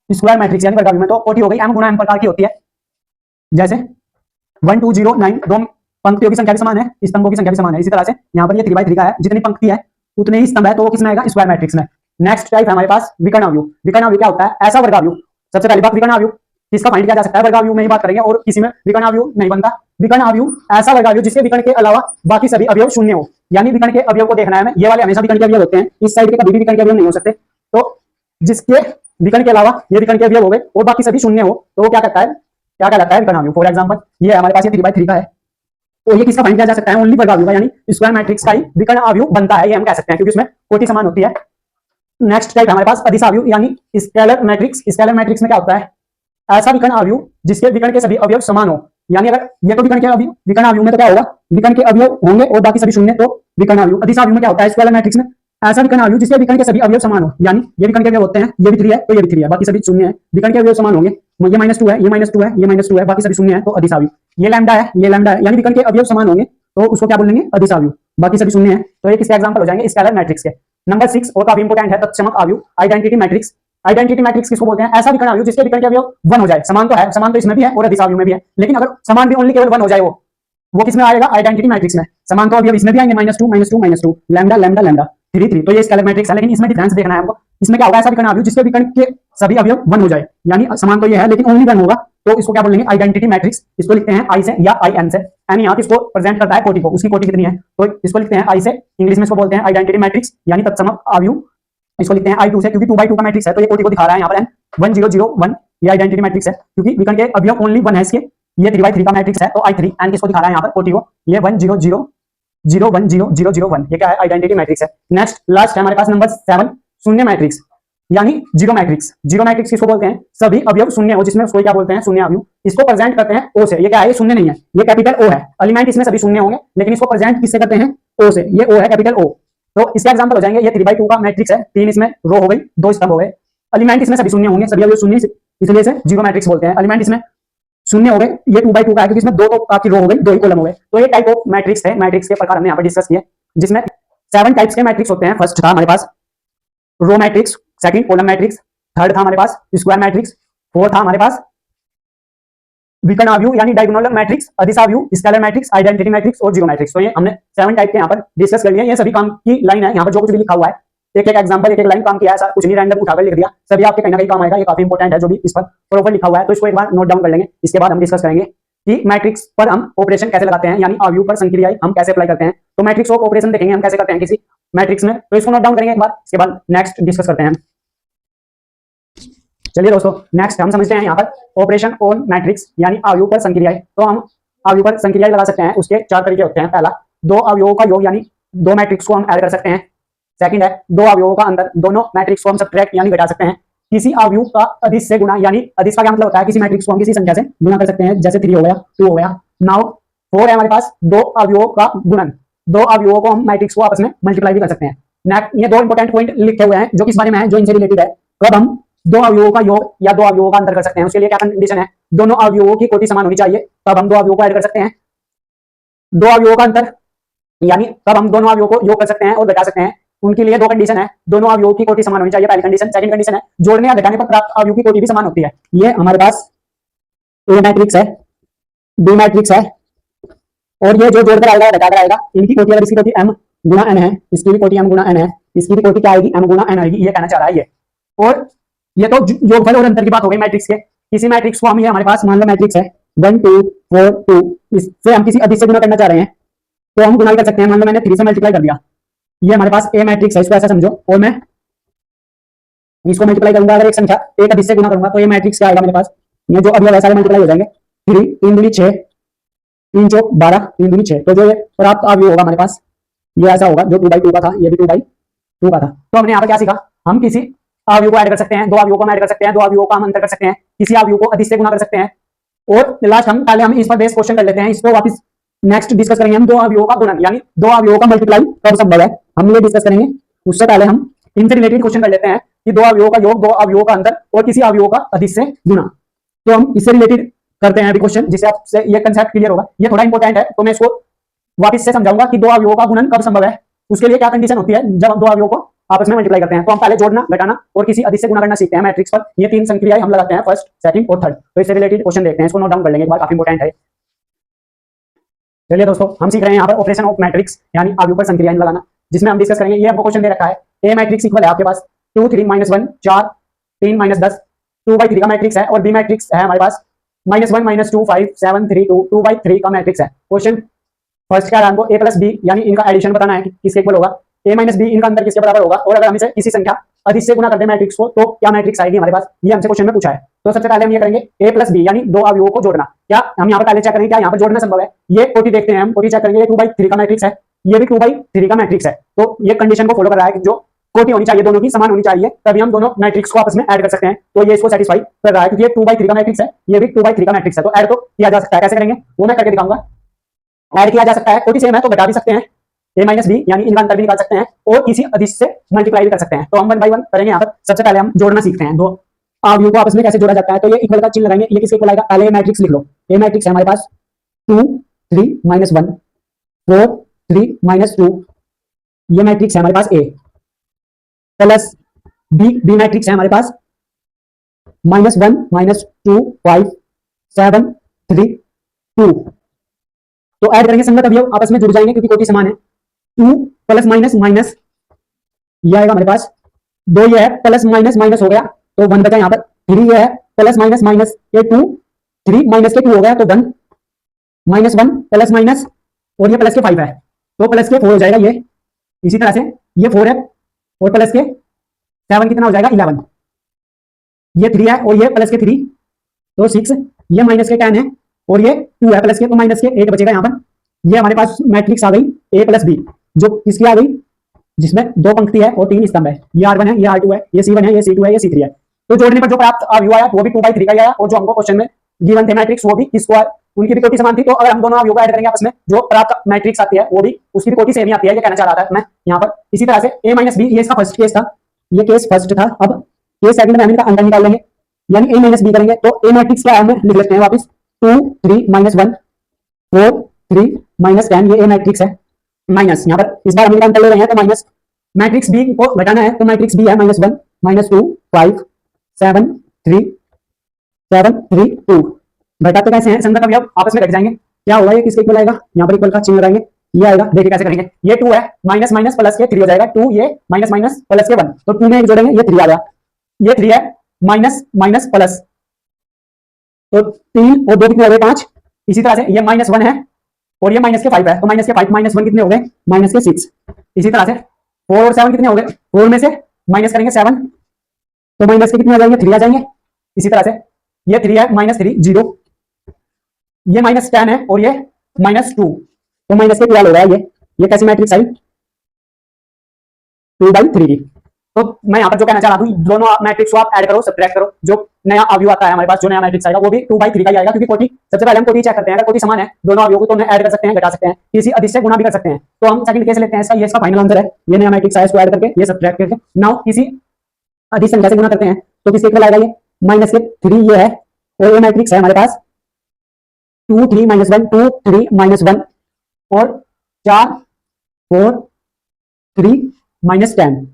स्क्वायर मैट्रिक्स यानी वर्गाव्यूह में। तो कोटि हो गई m गुना m प्रकार की होती है, जैसे 1 2 0 9, दो पंक्तियों की संख्या भी समान है, स्तंभों की संख्या भी समान है। इसी तरह से यहाँ पर ये 3/3 का है, जितनी पंक्ति है उतने ही स्तंभ है, तो वो किसमें आएगा? स्क्वायर मैट्रिक्स में। नेक्स्ट टाइप है हमारे पास विकर्ण आव्यूह। विकर्ण आव्यूह क्या होता है? ऐसा वर्गाव्यूह, सबसे पहली बात विकर्ण आव्यूह किसका फाइंड किया जा सकता है? वर्गाव्यूह में ही बात करेंगे, और किसी में विकर्ण आव्यूह नहीं बनता। विकर्ण आव्यूह ऐसा वर्गाव्यूह जिसके विकर्ण के अलावा बाकी सभी अवयव शून्य हो, यानी विकर्ण के अवयव को देखना है हमें। ये वाले हमेशा विकर्ण के अवयव होते हैं, इस साइड के कभी भी विकर्ण के अवयव नहीं हो सकते। तो जिसके विकर्ण के अलावा ये विकर्ण के अवयव हो गए और बाकी सभी शून्य हो, तो वो क्या करता है? क्या कहलाता है? विकर्ण आव्यूह। फॉर एग्जांपल ये हमारे पास ये 3/3 का है, तो ये किसका फाइंड किया जा सकता है? ओनली वर्गाव्यूह का, यानी स्क्वायर मैट्रिक्स का ही विकर्ण आव्यूह बनता है, ये हम कह सकते हैं, क्योंकि उसमें कोटि समान होती है। नेक्स्ट टाइप हमारे पास अदिश आव्यूह यानी स्केलर मैट्रिक्स। स्केलर मैट्रिक्स में क्या होता है? ऐसा विकर्ण आव्यूह जिसके विकर्ण के सभी अवयव समान हो, यानी अगर ये तो विकर्ण के अवयव, विकर्ण आव्यूह में तो क्या होगा? विकर्ण के अवयव होंगे और बाकी सभी शून्य, तो विकर्ण आव्यूह। अदिश आव्यूह में क्या होता है? स्केलर मैट्रिक्स में ऐसा विकर्ण आव्यूह जिसके विकर्ण के सभी अवयव समान हो, यानी ये विकर्ण के अवयव होते हैं, ये भी 3 है तो ये भी 3 है, बाकी सभी शून्य है, विकर्ण के अवयव समान होंगे, ये -2 है, ये -2 है, ये -2 है, बाकी सभी शून्य है, तो अदिश आव्यूह। ये लैम्डा है, ये लैम्डा है, यानी विकर्ण के अवयव समान होंगे, तो उसको क्या बोलेंगे? अदिश आव्यूह। बाकी सभी शून्य है, तो ये किसके एग्जांपल हो जाएंगे? स्केलर मैट्रिक्स के। नंबर 6 और काफी इंपोर्टेंट है, तत्समक आव्यूह, आइडेंटिटी मैट्रिक्स। आइडेंटिटी मैट्रिक्स किसको बोलते हैं? ऐसा विकर्ण आव्यूह जिसके विकर्ण के अवयव 1 हो जाए, समान तो है, समान तो इसमें भी है और अदिश आव्यूह में भी है, लेकिन अगर समान भी ओनली केवल 1 हो जाए, वो किसमें आएगा? आइडेंटिटी मैट्रिक्स में। समान तो अवयव इसमें भी आएंगे, -2 -2 -2, लैम्डा लैम्डा लैम्डा, 3 3, तो ये स्केलर मैट्रिक्स है, लेकिन इसमें डिफरेंस देखना है हमको। इसमें क्या होगा? ऐसा विकर्ण आव्यूह जिसके विकर्ण के सभी अवयव 1 हो जाए, यानी समान तो ये है लेकिन ओनली 1 होगा, तो इसको क्या बोलेंगे? Identity matrix. इसको लिखते हैं I से या IN से। एन यहाँ किसको प्रेजेंट करता है? कोटि को, उसकी कोटि कितनी है, तो इसको लिखते हैं I से। इंग्लिश में इसको बोलते हैं आइडेंटिटी मैट्रिक्स यानी तत्समक आव्यूह। इसको लिखते हैं I2 से, क्योंकि 2/2 का मैट्रिक्स है, तो ये कोटि को दिखा रहा है यहाँ पर n 1 0 0 1, ये आइडेंटिटी मैट्रिक्स है, क्योंकि विकर्ण के अवयव ओनली 1 है इसके। ये 3/3 का मैट्रिक्स है, तो I3 n किसको दिखा रहा है यहाँ पर? कोटि को। ये 1 0 0 0 1 0 0 0 1, ये क्या है? आइडेंटिटी मैट्रिक्स है। नेक्स्ट लास्ट है हमारे पास नंबर 7 शून्य मैट्रिक्स यानी जीरो मैट्रिक्स। जीरो मैट्रिक्स किसको बोलते हैं? सभी अवयव शून्य हो, जिसमें उसको क्या बोलते हैं? शून्य अवयव। इसको प्रेजेंट करते हैं O से। ये क्या है? ये शून्य नहीं है, ये कैपिटल O है। एलिमेंट इसमें सभी शून्य होंगे, लेकिन इसको प्रेजेंट किससे करते हैं? O से। ये O है, कैपिटल O। तो इसके एग्जांपल हो जाएंगे, ये 3/2 का मैट्रिक्स है, 3 इसमें रो हो गई, 2 स्तंभ हो गए। एलिमेंट इसमें सभी शून्य होंगे, सभी अवयव शून्य, इसलिए इसे जीरो मैट्रिक्स बोलते हैं। एलिमेंट इसमें शून्य हो गए, ये 2/2 का है, क्योंकि इसमें 2 तो आपकी रो हो गई, 2 ही कॉलम हो गए। तो ये टाइप ऑफ मैट्रिक्स है। मैट्रिक्स के प्रकार हमने यहाँ पर डिस्कस किए, जिसमें 7 टाइप्स के मैट्रिक्स होते हैं। फर्स्ट था हमारे पास row matrix, second column matrix, third था हमारे पास स्क्वायर मैट्रिक्स, फोर्थ था हमारे पास विकर्ण आव्यूह यानी डायगोनल मैट्रिक्स, अदिश आव्यूह, स्केलर मैट्रिक्स, आइडेंटिटी मैट्रिक्स और जीरो मैट्रिक्स। तो ये हमने 7 टाइप के यहाँ पर डिस्कस कर लिए। ये सभी काम की लाइन है, यहाँ पर जो कुछ भी लिखा हुआ है, एक एक एग्जांपल, एक एक लाइन काम किया है, ऐसा कुछ नहीं रैंडम उठाकर लिख दिया, सभी आपके कहीं ना कहीं काम आएगा। ये काफी इंपॉर्टेंट है जो भी इस पर प्रॉपर लिखा हुआ है, तो इसको एक बार नोट डाउन कर लेंगे। इसके बाद हम डिस्कस करेंगे कि मैट्रिक्स पर हम ऑपरेशन कैसे लगाते हैं, यानी आव्यूह पर संक्रियाएं हम कैसे अप्लाई करते हैं। तो मैट्रिक्स ऑफ ऑपरेशन देखेंगे हम कैसे करते हैं किसी मैट्रिक्स में, तो इसको नोट डाउन करेंगे एक बार, इसके बाद नेक्स्ट डिस्कस करते हैं। चलिए दोस्तों, नेक्स्ट हम समझते हैं यहाँ पर ऑपरेशन ऑन मैट्रिक्स यानी आव्यूह पर संक्रियाएं। तो हम आव्यूह पर संक्रियाएं लगा सकते हैं, उसके 4 तरीके होते हैं। पहला, 2 अवयवों का योग यानी 2 मैट्रिक्स को हम ऐड कर सकते हैं। सेकंड है 2 अवयवों का अंतर, दोनों मैट्रिक्स को हम सब्ट्रैक्ट यानी घटा सकते हैं। किसी अवयव का अधिस से गुणा, यानी अधिस का क्या मतलब होता है, किसी मैट्रिक्स को हम किसी संख्या से गुणा कर सकते हैं, जैसे 3 हो गया, 2 हो गया। नाउ 4 है हमारे पास, दो अवयवों का गुणन, दो अवयवों को हम मैट्रिक्स को आपस में मल्टीप्लाई भी कर सकते हैं। नेक्स्ट, ये दो इंपॉर्टेंट पॉइंट लिखे हुए हैं जो किस बारे में है, जो इनसे रिलेटेड है। कब हम दो अवयवों का योग या दो अवयवों का अंतर कर सकते हैं, उसके लिए क्या कंडीशन है, दोनों अवयवों की कोटि समान होनी चाहिए, तब हम दो अवयवों को ऐड कर सकते हैं। दो अवयवों का अंतर यानी तब हम दोनों अवयवों को योग कर सकते हैं और घटा सकते हैं। उनके लिए दो कंडीशन है, दोनों अवयवों की कोटि समान होनी चाहिए, पहली कंडीशन। सेकंड कंडीशन है, जोड़ने या घटाने पर प्राप्त अवयव की कोटि भी समान होती है। ये हमारे पास ए मैट्रिक्स है, बी मैट्रिक्स है, और ये जो जोड़कर आएगा या घटाकर आएगा, इनकी कोटि अगर इसकी कोटि m गुणा n है, इसकी भी कोटि m गुणा n है, इसकी भी कोटि क्या आएगी, m गुणा n आएगी, ये कहना चाह रहा है ये। और ये तो योगफल और अंतर की बात हो गई मैट्रिक्स के। किसी मैट्रिक्स को हम, ये हमारे पास मान लो मैट्रिक्स है 1 2 4 2, इससे हम किसी अधिक से गुणा करना चाह रहे हैं तो हम गुणा कर सकते हैं। मान लो मैंने 3 से मल्टीप्लाई कर दिया, ये हमारे पास ए मैट्रिक्स है, इसको ऐसा समझो, और मैं इसको मल्टीप्लाई करूंगा, अगर एक संख्या एक अधिक से गुणा करूंगा तो ये मैट्रिक्स क्या आएगा मेरे पास, ये जो अभी सारे मल्टीप्लाई हो जाएंगे, 3 3 दूनी 6, 3 चौक 12, 3 दूनी 6, तो जो ये प्राप्त अवयव होगा हमारे पास ये ऐसा होगा, जो 2/2 का था, ये भी 2/2 का था। तो हमने यहाँ पर क्या सीखा, हम किसी अवयव को ऐड कर सकते हैं, दो अवयवों को हम ऐड कर सकते हैं, दो अवयवों का हम अंतर कर सकते हैं, किसी अवयव को अधिक से गुणा कर सकते हैं। और लास्ट हम पहले हम इस पर बेस क्वेश्चन कर लेते हैं, इसको वापस नेक्स्ट डिस्कस करेंगे हम, दो अवयवों का गुणन यानी दो अवयवों का मल्टीप्लाई कब संभव है, हम ये डिस्कस करेंगे। उससे पहले हम इनसे रिलेटेड क्वेश्चन कर लेते हैं कि दो अवयवों का योग, दो अवयवों का अंतर और किसी अवयव का अधिक से गुणा। तो हम इससे रिलेटेड करते हैं अभी क्वेश्चन, जिससे आपसे ये कंसेप्ट क्लियर होगा। ये थोड़ा इंपॉर्टेंट है, तो मैं इसको वापस से समझाऊंगा कि दो अवयवों का गुणन कब संभव है, उसके लिए क्या कंडीशन होती है जब हम दो अवयवों को आपस में मल्टीप्लाई करते हैं। तो हम पहले जोड़ना, घटाना और किसी अधिक से गुणा करना सीखते हैं मैट्रिक्स पर। ये तीन संक्रियाएं हम लगाते हैं, फर्स्ट, सेकंड और थर्ड। तो इससे रिलेटेड क्वेश्चन देखते हैं, इसको नोट डाउन कर लेंगे एक बार, काफी इंपॉर्टेंट है। चलिए दोस्तों, हम सीख रहे हैं यहाँ पर ऑपरेशन ऑफ मैट्रिक्स यानी अवयव पर संक्रियाएं लगाना, जिसमें हम डिस्कस करेंगे। ये आपको क्वेश्चन दे रखा है, ए मैट्रिक्स इक्वल है आपके पास 2 3 -1 4 3 -10 2/3 का मैट्रिक्स है, और बी मैट्रिक्स है हमारे पास -1 -2 5 7 3 2 2/3 का मैट्रिक्स है। क्वेश्चन फर्स्ट क्या है, हमको ए प्लस बी यानी इनका एडिशन बताना है कि किसके इक्वल होगा, ए माइनस बी इनका अंतर किसके बराबर होगा, और अगर हम इसे किसी संख्या अधिक से गुणा करते हैं मैट्रिक्स को तो क्या मैट्रिक्स आएगी हमारे पास, ये हमसे क्वेश्चन में पूछा है। तो सबसे पहले हम ये करेंगे ए प्लस बी यानी दो अवयवों को जोड़ना। क्या हम यहाँ पर पहले चेक करेंगे क्या यहाँ पर जोड़ना संभव है, ये कोटि देखते हैं हम, कोटि चेक करेंगे, ये 2/3 का मैट्रिक्स है, ये भी 2/3 का मैट्रिक्स है। तो ये कंडीशन को फॉलो कर रहा है कि जो कोटि होनी चाहिए दोनों की समान होनी चाहिए, तभी हम दोनों मैट्रिक्स को आपस में ऐड कर सकते हैं। तो ये इसको सेटिस्फाई कर रहा है क्योंकि ये 2/3 का मैट्रिक्स है, ये भी 2/3 का मैट्रिक्स है, तो ऐड तो किया जा सकता है। कैसे करेंगे वो मैं करके दिखाऊंगा। ऐड किया जा सकता है, कोटि सेम है तो घटा भी सकते हैं, ए माइनस बी यानी इनका अंतर भी निकाल सकते हैं, और किसी अधिक से मल्टीप्लाई भी कर सकते हैं। तो हम 1 बाय 1 करेंगे। यहाँ पर सबसे पहले हम जोड़ना सीखते हैं, दो अवयवों को आपस में कैसे जोड़ा जाता है। तो ये इक्वल का चिन्ह लगाएंगे, ये किसके इक्वल आएगा, पहले मैट्रिक्स लिख लो। ए मैट्रिक्स है हमारे पास 2 3 -1 4 3 -2, ये मैट्रिक्स है हमारे पास ए, प्लस बी मैट्रिक्स है हमारे पास -1 -2 5 7 3 2। तो ऐड करेंगे, संगत अवयव आपस में जुड़ जाएंगे क्योंकि कोटि समान है। 2 प्लस माइनस माइनस, ये आएगा हमारे पास 2, ये है प्लस माइनस माइनस हो गया तो 1 बचा यहाँ पर। 3 ये है प्लस माइनस माइनस, ये 2 3 माइनस के 2 हो गया तो 1 -1 प्लस माइनस, और ये प्लस के 5 है तो प्लस के 4 हो जाएगा ये। इसी तरह से ये 4 है और प्लस के 7 कितना हो जाएगा 11, ये 3 है और ये प्लस के 3 तो 6, ये माइनस के 10 है और ये 2 है प्लस के, तो माइनस के 8 बचेगा यहाँ पर। ये हमारे पास मैट्रिक्स आ गई ए प्लस बी, जो किसकी आ गई, जिसमें 2 पंक्ति है और 3 स्तंभ है। ये R1 है, ये R2 है, ये C1 है, ये C2 है, ये C3 है। तो जोड़ने पर जो प्राप्त अवयव आया वो भी 2/3 का ही आया, और जो हमको क्वेश्चन में गिवन थे मैट्रिक्स वो भी किसको, उनकी भी कोटि समान थी। तो अगर हम दोनों अवयव को ऐड करेंगे आपस में, जो प्राप्त मैट्रिक्स आती है वो भी उसकी भी कोटि सेम ही आती है, ये कहना चाह रहा था मैं यहाँ पर। इसी तरह से ए माइनस बी, ये इसका फर्स्ट केस था, ये केस फर्स्ट था। अब केस सेकंड में हम इनका अंतर निकाल लेंगे यानी ए माइनस बी करेंगे। तो ए मैट्रिक्स क्या है हमें लिख लेते हैं वापस, 2 3 -1 4 3 -10, ये ए मैट्रिक्स है। माइनस यहाँ पर इस बार हम इनका अंतर ले रहे हैं तो माइनस, मैट्रिक्स बी को घटाना है तो मैट्रिक्स बी है -1 -2 5 7 3 7 3 2। घटाते कैसे हैं, संगत अवयव आपस में घट जाएंगे, क्या होगा, ये किसके इक्वल आएगा, यहाँ पर इक्वल का चिन्ह लगाएंगे, ये आएगा। देखिए कैसे करेंगे, ये 2 है माइनस माइनस प्लस के 3 हो जाएगा, 2 ये माइनस माइनस प्लस के 1, तो 2 में एक जोड़ेंगे ये 3 आ गया, ये 3 है माइनस माइनस प्लस, तो 3 और 2 कितने हो गए 5। इसी तरह से ये -1 है और ये माइनस के 5 है, तो माइनस के 5 -1 कितने हो गए, माइनस के 6। इसी तरह से 4 और 7 कितने हो गए, 4 में से माइनस करेंगे 7 तो माइनस के कितने आ जाएंगे, 3 आ जाएंगे। इसी तरह से ये 3 है -3 0, ये -10 है और ये -2 तो माइनस के 12 हो रहा है। ये कैसी मैट्रिक्स आई, 2/3 की। तो मैं यहाँ पर जो कहना चाह रहा हूँ, दोनों मैट्रिक्स को आप ऐड करो, सब्ट्रैक्ट करो, जो नया अवयव आता है हमारे पास, जो नया मैट्रिक्स आएगा वो भी 2/3 का ही आएगा, क्योंकि कोटि सबसे पहले हम कोटि चेक करते हैं, अगर कोटि समान है दोनों अवयवों को तो उन्हें ऐड कर सकते हैं, घटा सकते हैं, किसी अधिक से गुणा भी कर सकते हैं। तो हम सेकंड केस लेते हैं इसका, ये इसका फाइनल आंसर है, ये नया मैट्रिक्स आया, इसको ऐड करके ये सब्ट्रैक्ट करके नाउ किसी अधिक संख्या से गुणा करते हैं, तो किसके इक्वल आएगा ये माइनस के 3 ये है, और ये मैट्रिक्स है हमारे पास 2 3 -1 2 3 -1 और 4 4 3 -10।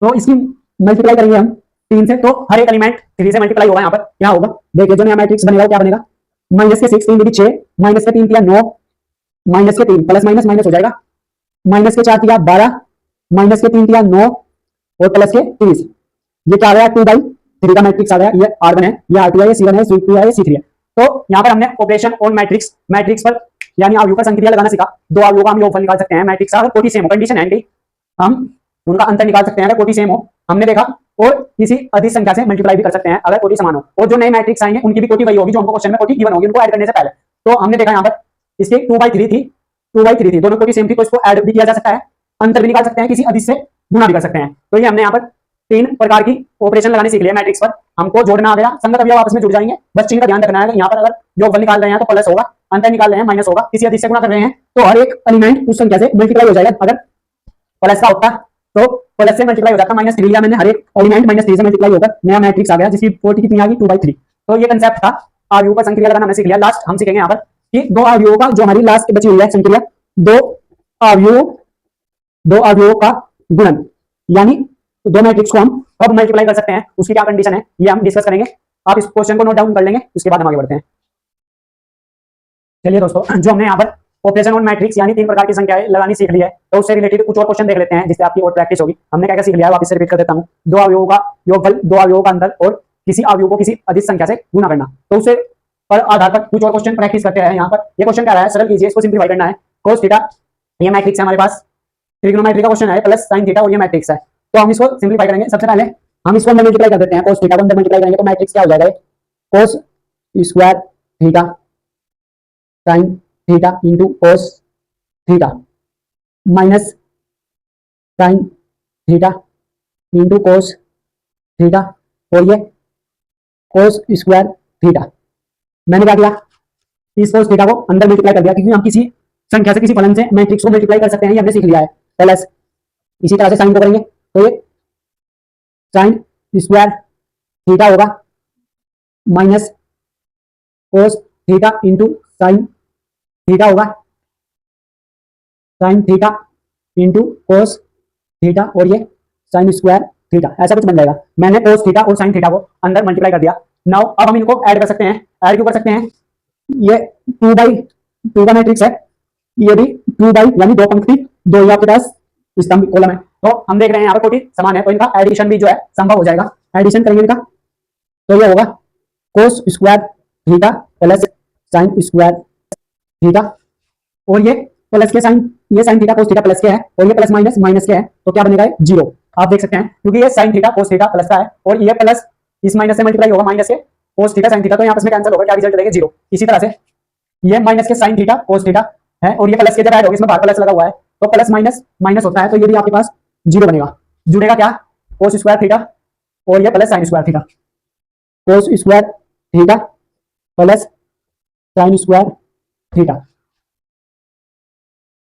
तो इसकी मल्टीप्लाई करेंगे हम 3 से, तो हर एक एलिमेंट 3 से मल्टीप्लाई होगा। यहाँ पर क्या होगा, देखिए जो नया मैट्रिक्स बनेगा क्या बनेगा, माइनस के 6 3 दूनी 6, माइनस के 3 9, माइनस के 3 प्लस माइनस माइनस हो जाएगा, माइनस के 4 12, माइनस के 3 9 और प्लस के 30। ये क्या आ गया 2/3 का मैट्रिक्स आ गया। ये R1 है, ये R2 है, ये C1 है, C2 है, ये C3 है। तो यहाँ पर हमने ऑपरेशन ऑन मैट्रिक्स, मैट्रिक्स पर यानी अवयव पर संक्रिया लगाना सीखा। दो अवयवों का हम योगफल निकाल सकते हैं मैट्रिक्स का, अगर कोटि सेम हो, कंडीशन है हम उनका अंतर निकाल सकते हैं अगर कोटि सेम हो, हमने देखा, और किसी अधिक संख्या से मल्टीप्लाई भी कर सकते हैं अगर कोटि समान हो, और जो नए मैट्रिक्स आएंगे उनकी भी कोटि वही होगी जो हमको क्वेश्चन में कोटि गिवन होगी, उनको ऐड करने से पहले। तो हमने देखा यहाँ पर इसकी 2/3 थी, 2/3 थी, दोनों कोटि सेम थी, तो इसको ऐड भी किया जा सकता है, अंतर भी निकाल सकते हैं, किसी अधिक से गुणा भी कर सकते हैं। तो ये हमने यहाँ पर 3 प्रकार की ऑपरेशन लगाने सीख लिया मैट्रिक्स पर। हमको जोड़ना आ गया, संगत अवयव आपस में जुड़ जाएंगे, बस चिन्ह का ध्यान रखना है। यहाँ पर अगर योगफल निकाल रहे हैं तो प्लस होगा, अंतर निकाल रहे हैं माइनस होगा, किसी अधिक से गुणा कर रहे हैं तो हर एक एलिमेंट उस संख्या से मल्टीप्लाई हो जाएगा। अगर प्लस का होता तो प्लस से मल्टीप्लाई हो जाता, -3 लिया मैंने, हर एक एलिमेंट -3 से मल्टीप्लाई होकर नया मैट्रिक्स आ गया, जिसकी कोटि कितनी आ गई 2/3। तो ये कंसेप्ट था, अवयवों पर संक्रिया लगाना हमने सीख लिया। लास्ट हम सीखेंगे यहाँ पर कि दो अवयवों का, जो हमारी लास्ट बची हुई है संक्रिया, दो अवयवों का गुणन, यानी दो मैट्रिक्स को हम कब मल्टीप्लाई कर सकते हैं, उसकी क्या कंडीशन है, ये हम डिस्कस करेंगे। आप इस क्वेश्चन को नोट डाउन कर लेंगे, उसके बाद हम आगे बढ़ते हैं। चलिए दोस्तों, जो हमने यहाँ पर ऑपरेशन ऑन मैट्रिक्स यानी 3 प्रकार की संख्याएं लगानी सीख ली है, तो उससे रिलेटेड कुछ और क्वेश्चन देख लेते हैं, जिससे आपकी और प्रैक्टिस होगी। हमने क्या क्या सीख लिया है वापस से रिपीट कर देता हूँ। दो अवयवों का योगफल, दो अवयवों का अंतर, और किसी अवयव को किसी अधिक संख्या से गुणा करना। तो उससे पर आधार पर कुछ और क्वेश्चन प्रैक्टिस करते हैं। यहाँ पर ये क्वेश्चन क्या रहा है, सरल कीजिए, इसको सिंप्लीफाई करना है। cos थीटा, ये मैट्रिक्स है हमारे पास, ट्रिग्नोमेट्री का क्वेश्चन है, प्लस sin थीटा, और ये मैट्रिक्स है। तो हम इसको सिंप्लीफाई करेंगे। सबसे पहले हम इसको अंदर मल्टीप्लाई कर देते हैं, cos थीटा को अंदर मल्टीप्लाई करेंगे तो मैट्रिक्स क्या हो जाएगा, cos square theta sin theta into cos theta minus sin theta into cos theta, और ये cos स्क्वायर थीटा। मैंने क्या किया, इस cos थीटा को अंदर मल्टीप्लाई कर दिया, क्योंकि हम किसी संख्या से किसी फलन से मैट्रिक्स को मल्टीप्लाई कर सकते हैं, ये हमने सीख लिया है। प्लस इसी तरह से साइन को करेंगे तो ये sin स्क्वायर थीटा होगा minus cos theta into sin theta होगा, sin theta into cos theta, और ये sin स्क्वायर थीटा, ऐसा कुछ बन जाएगा। मैंने cos थीटा और sin थीटा को अंदर मल्टीप्लाई कर दिया। नाउ अब हम इनको ऐड कर सकते हैं। ऐड क्यों कर सकते हैं, ये 2/2 का मैट्रिक्स है, ये भी 2 यानी 2 पंक्ति 2 आपके पास स्तंभ कॉलम है। तो हम देख रहे हैं यहाँ पर कोटि समान है, तो इनका एडिशन भी जो है संभव हो जाएगा। एडिशन करेंगे इनका तो ये होगा cos square theta plus sin square theta, और ये प्लस के साइन, ये sin theta cos theta plus के है, और ये प्लस माइनस माइनस के है, तो क्या बनेगा 0। आप देख सकते हैं क्योंकि ये sin theta cos theta plus का है, और ये प्लस इस माइनस से मल्टीप्लाई होगा, माइनस के cos थीटा sin थीटा, तो यहाँ पर कैंसिल होगा, क्या रिजल्ट देगा 0। इसी तरह से ये माइनस के sin थीटा cos थीटा है, और ये प्लस के जब ऐड होगा, इसमें बाहर प्लस लगा हुआ है, तो प्लस माइनस माइनस होता है, तो ये भी आपके पास 0 बनेगा। जुड़ेगा क्या, cos स्क्वायर थीटा और ये plus sin square theta, cos square theta plus sin square theta.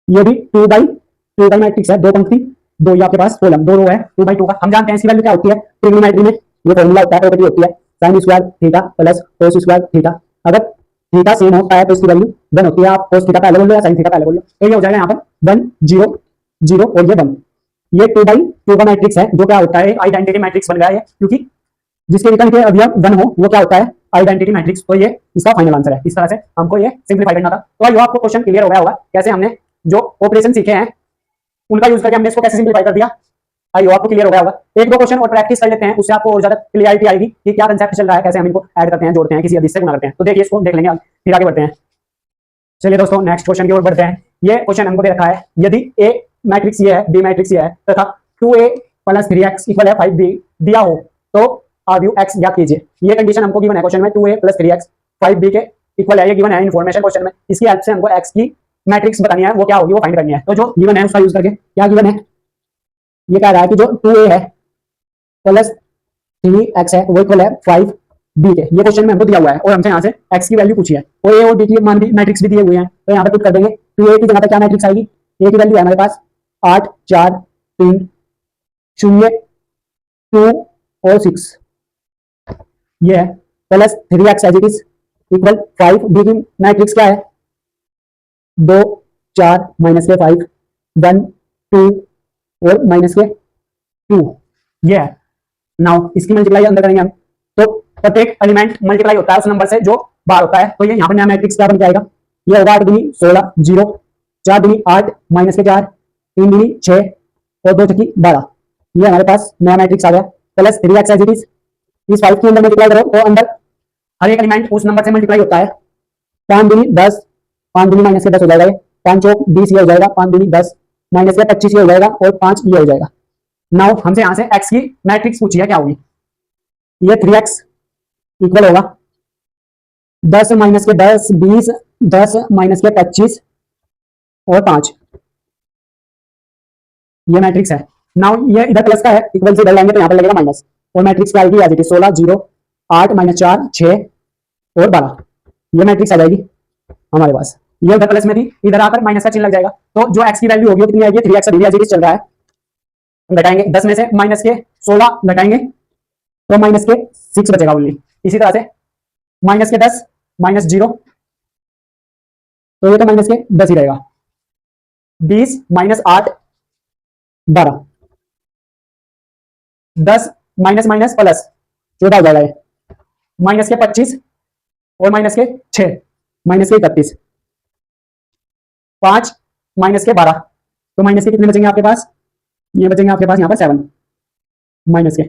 ये भी 2/2 का मैट्रिक्स है, 2 पंक्ति 2 ये आपके पास कॉलम, 2 रो है 2/2 का। हम जानते हैं इसकी वैल्यू क्या होती है, ट्रिग्नोमेट्री में ये फॉर्मूला होता है, प्रॉपर्टी होती है sin square theta plus cos square theta. अगर थीटा सेम होता है तो इसकी वैल्यू 1 होती है। आप cos थीटा पहले बोल लो या sin थीटा पहले बोल लो, तो ये हो जाएगा यहाँ पर 1 0 0 और ये 1। ये 2/2 का मैट्रिक्स है, जो क्या होता है आइडेंटिटी मैट्रिक्स बन गया है, क्योंकि जिसके रिटर्न के अवयव 1 हो वो क्या होता है आइडेंटिटी मैट्रिक्स। तो ये इसका फाइनल आंसर है। इस तरह से हमको ये सिंप्लीफाई करना था। तो आइए आपको क्वेश्चन क्लियर हो गया होगा, कैसे हमने जो ऑपरेशन सीखे हैं उनका यूज करके हमने इसको कैसे सिंप्लीफाई कर दिया। आई आपको क्लियर हो गया होगा। एक दो क्वेश्चन और प्रैक्टिस कर लेते हैं, उससे आपको और ज्यादा क्लियरिटी आएगी कि क्या कंसेप्ट चल रहा है, कैसे हम इनको ऐड करते हैं, जोड़ते हैं, किसी अधिक से गुणा करते हैं। तो देखिए इसको देख लेंगे, फिर आगे बढ़ते हैं। चलिए दोस्तों नेक्स्ट क्वेश्चन की ओर बढ़ते हैं। ये क्वेश्चन हमको दे रखा है, यदि ए मैट्रिक्स ये है, बी मैट्रिक्स ये है तथा 2a + 3x = 5b दिया हो तो अवयव x ज्ञात कीजिए। ये कंडीशन हमको गिवन है क्वेश्चन में, 2a + 3x 5b के इक्वल है, ये गिवन है इन्फॉर्मेशन क्वेश्चन में। इसकी हेल्प से हमको x की मैट्रिक्स बतानी है, वो क्या होगी, वो फाइंड करनी है। तो जो गिवन है उसका यूज करके, क्या गिवन है, ये कह रहा है कि जो 2a है प्लस 3x है वो इक्वल है 5b के। ये क्वेश्चन में हमको दिया हुआ है और हमसे यहाँ से x की वैल्यू पूछी है और a और b की मान भी मैट्रिक्स भी दिए हुए हैं, तो यहाँ पे पुट कर देंगे। 2a की जगह पे क्या मैट्रिक्स आएगी, a की वैल्यू है हमारे पास 8 4 3 0 2 और 6 ये है, plus 3x as it is equal 5। b की मैट्रिक्स क्या है, 2 4 माइनस के 5 1 2 और माइनस के 2 ये है। नाउ इसकी मल्टीप्लाई अंदर करेंगे हम, तो प्रत्येक एलिमेंट मल्टीप्लाई होता है उस नंबर से जो बाहर होता है, तो ये यहाँ पर नया मैट्रिक्स क्या बन जाएगा, ये होगा 8 दूनी 16 0 4 दूनी 8 माइनस के 4 3 दूनी 6 और 2 छक्की 12, ये हमारे पास नया मैट्रिक्स आ गया। Plus 3x as it is, इस 5 के अंदर मल्टीप्लाई करो तो अंदर हर एक एलिमेंट उस नंबर से मल्टीप्लाई होता है। 5 दूनी 10 5 दूनी माइनस के 10 हो जाएगा, 5 चौक 20 ये हो जाएगा, 5 दूनी 10 माइनस के 25 ये हो जाएगा और 5 ये हो जाएगा। नाउ हमसे यहाँ से x की मैट्रिक्स पूछी है, क्या होगी, ये 3x इक्वल होगा 10 माइनस के 10 20 10 माइनस के 25 और 5, ये मैट्रिक्स है। नाउ ये इधर प्लस का है, इक्वल से इधर लाएंगे तो यहाँ पर लगेगा माइनस, और मैट्रिक्स क्या आएगी एज इट इज 16 0 8 माइनस 4 6 और 12, ये मैट्रिक्स आ जाएगी हमारे पास। ये उधर प्लस में थी, इधर आकर माइनस का चिन्ह लग जाएगा, तो जो x की वैल्यू होगी कितनी आएगी, 3x अभी एज इट इज चल रहा है, घटाएंगे 10 में से माइनस के 16 घटाएंगे तो माइनस के 6 बचेगा ओनली। इसी तरह से माइनस के 10 माइनस 0 तो ये तो माइनस के 10 ही रहेगा, 20 माइनस 8 12 10 माइनस माइनस प्लस 14 हो जाएगा, ये माइनस के 25 और माइनस के 6 माइनस के 31 5 माइनस के 12 तो माइनस के कितने बचेंगे आपके पास, ये बचेंगे आपके पास यहाँ पर 7 माइनस के।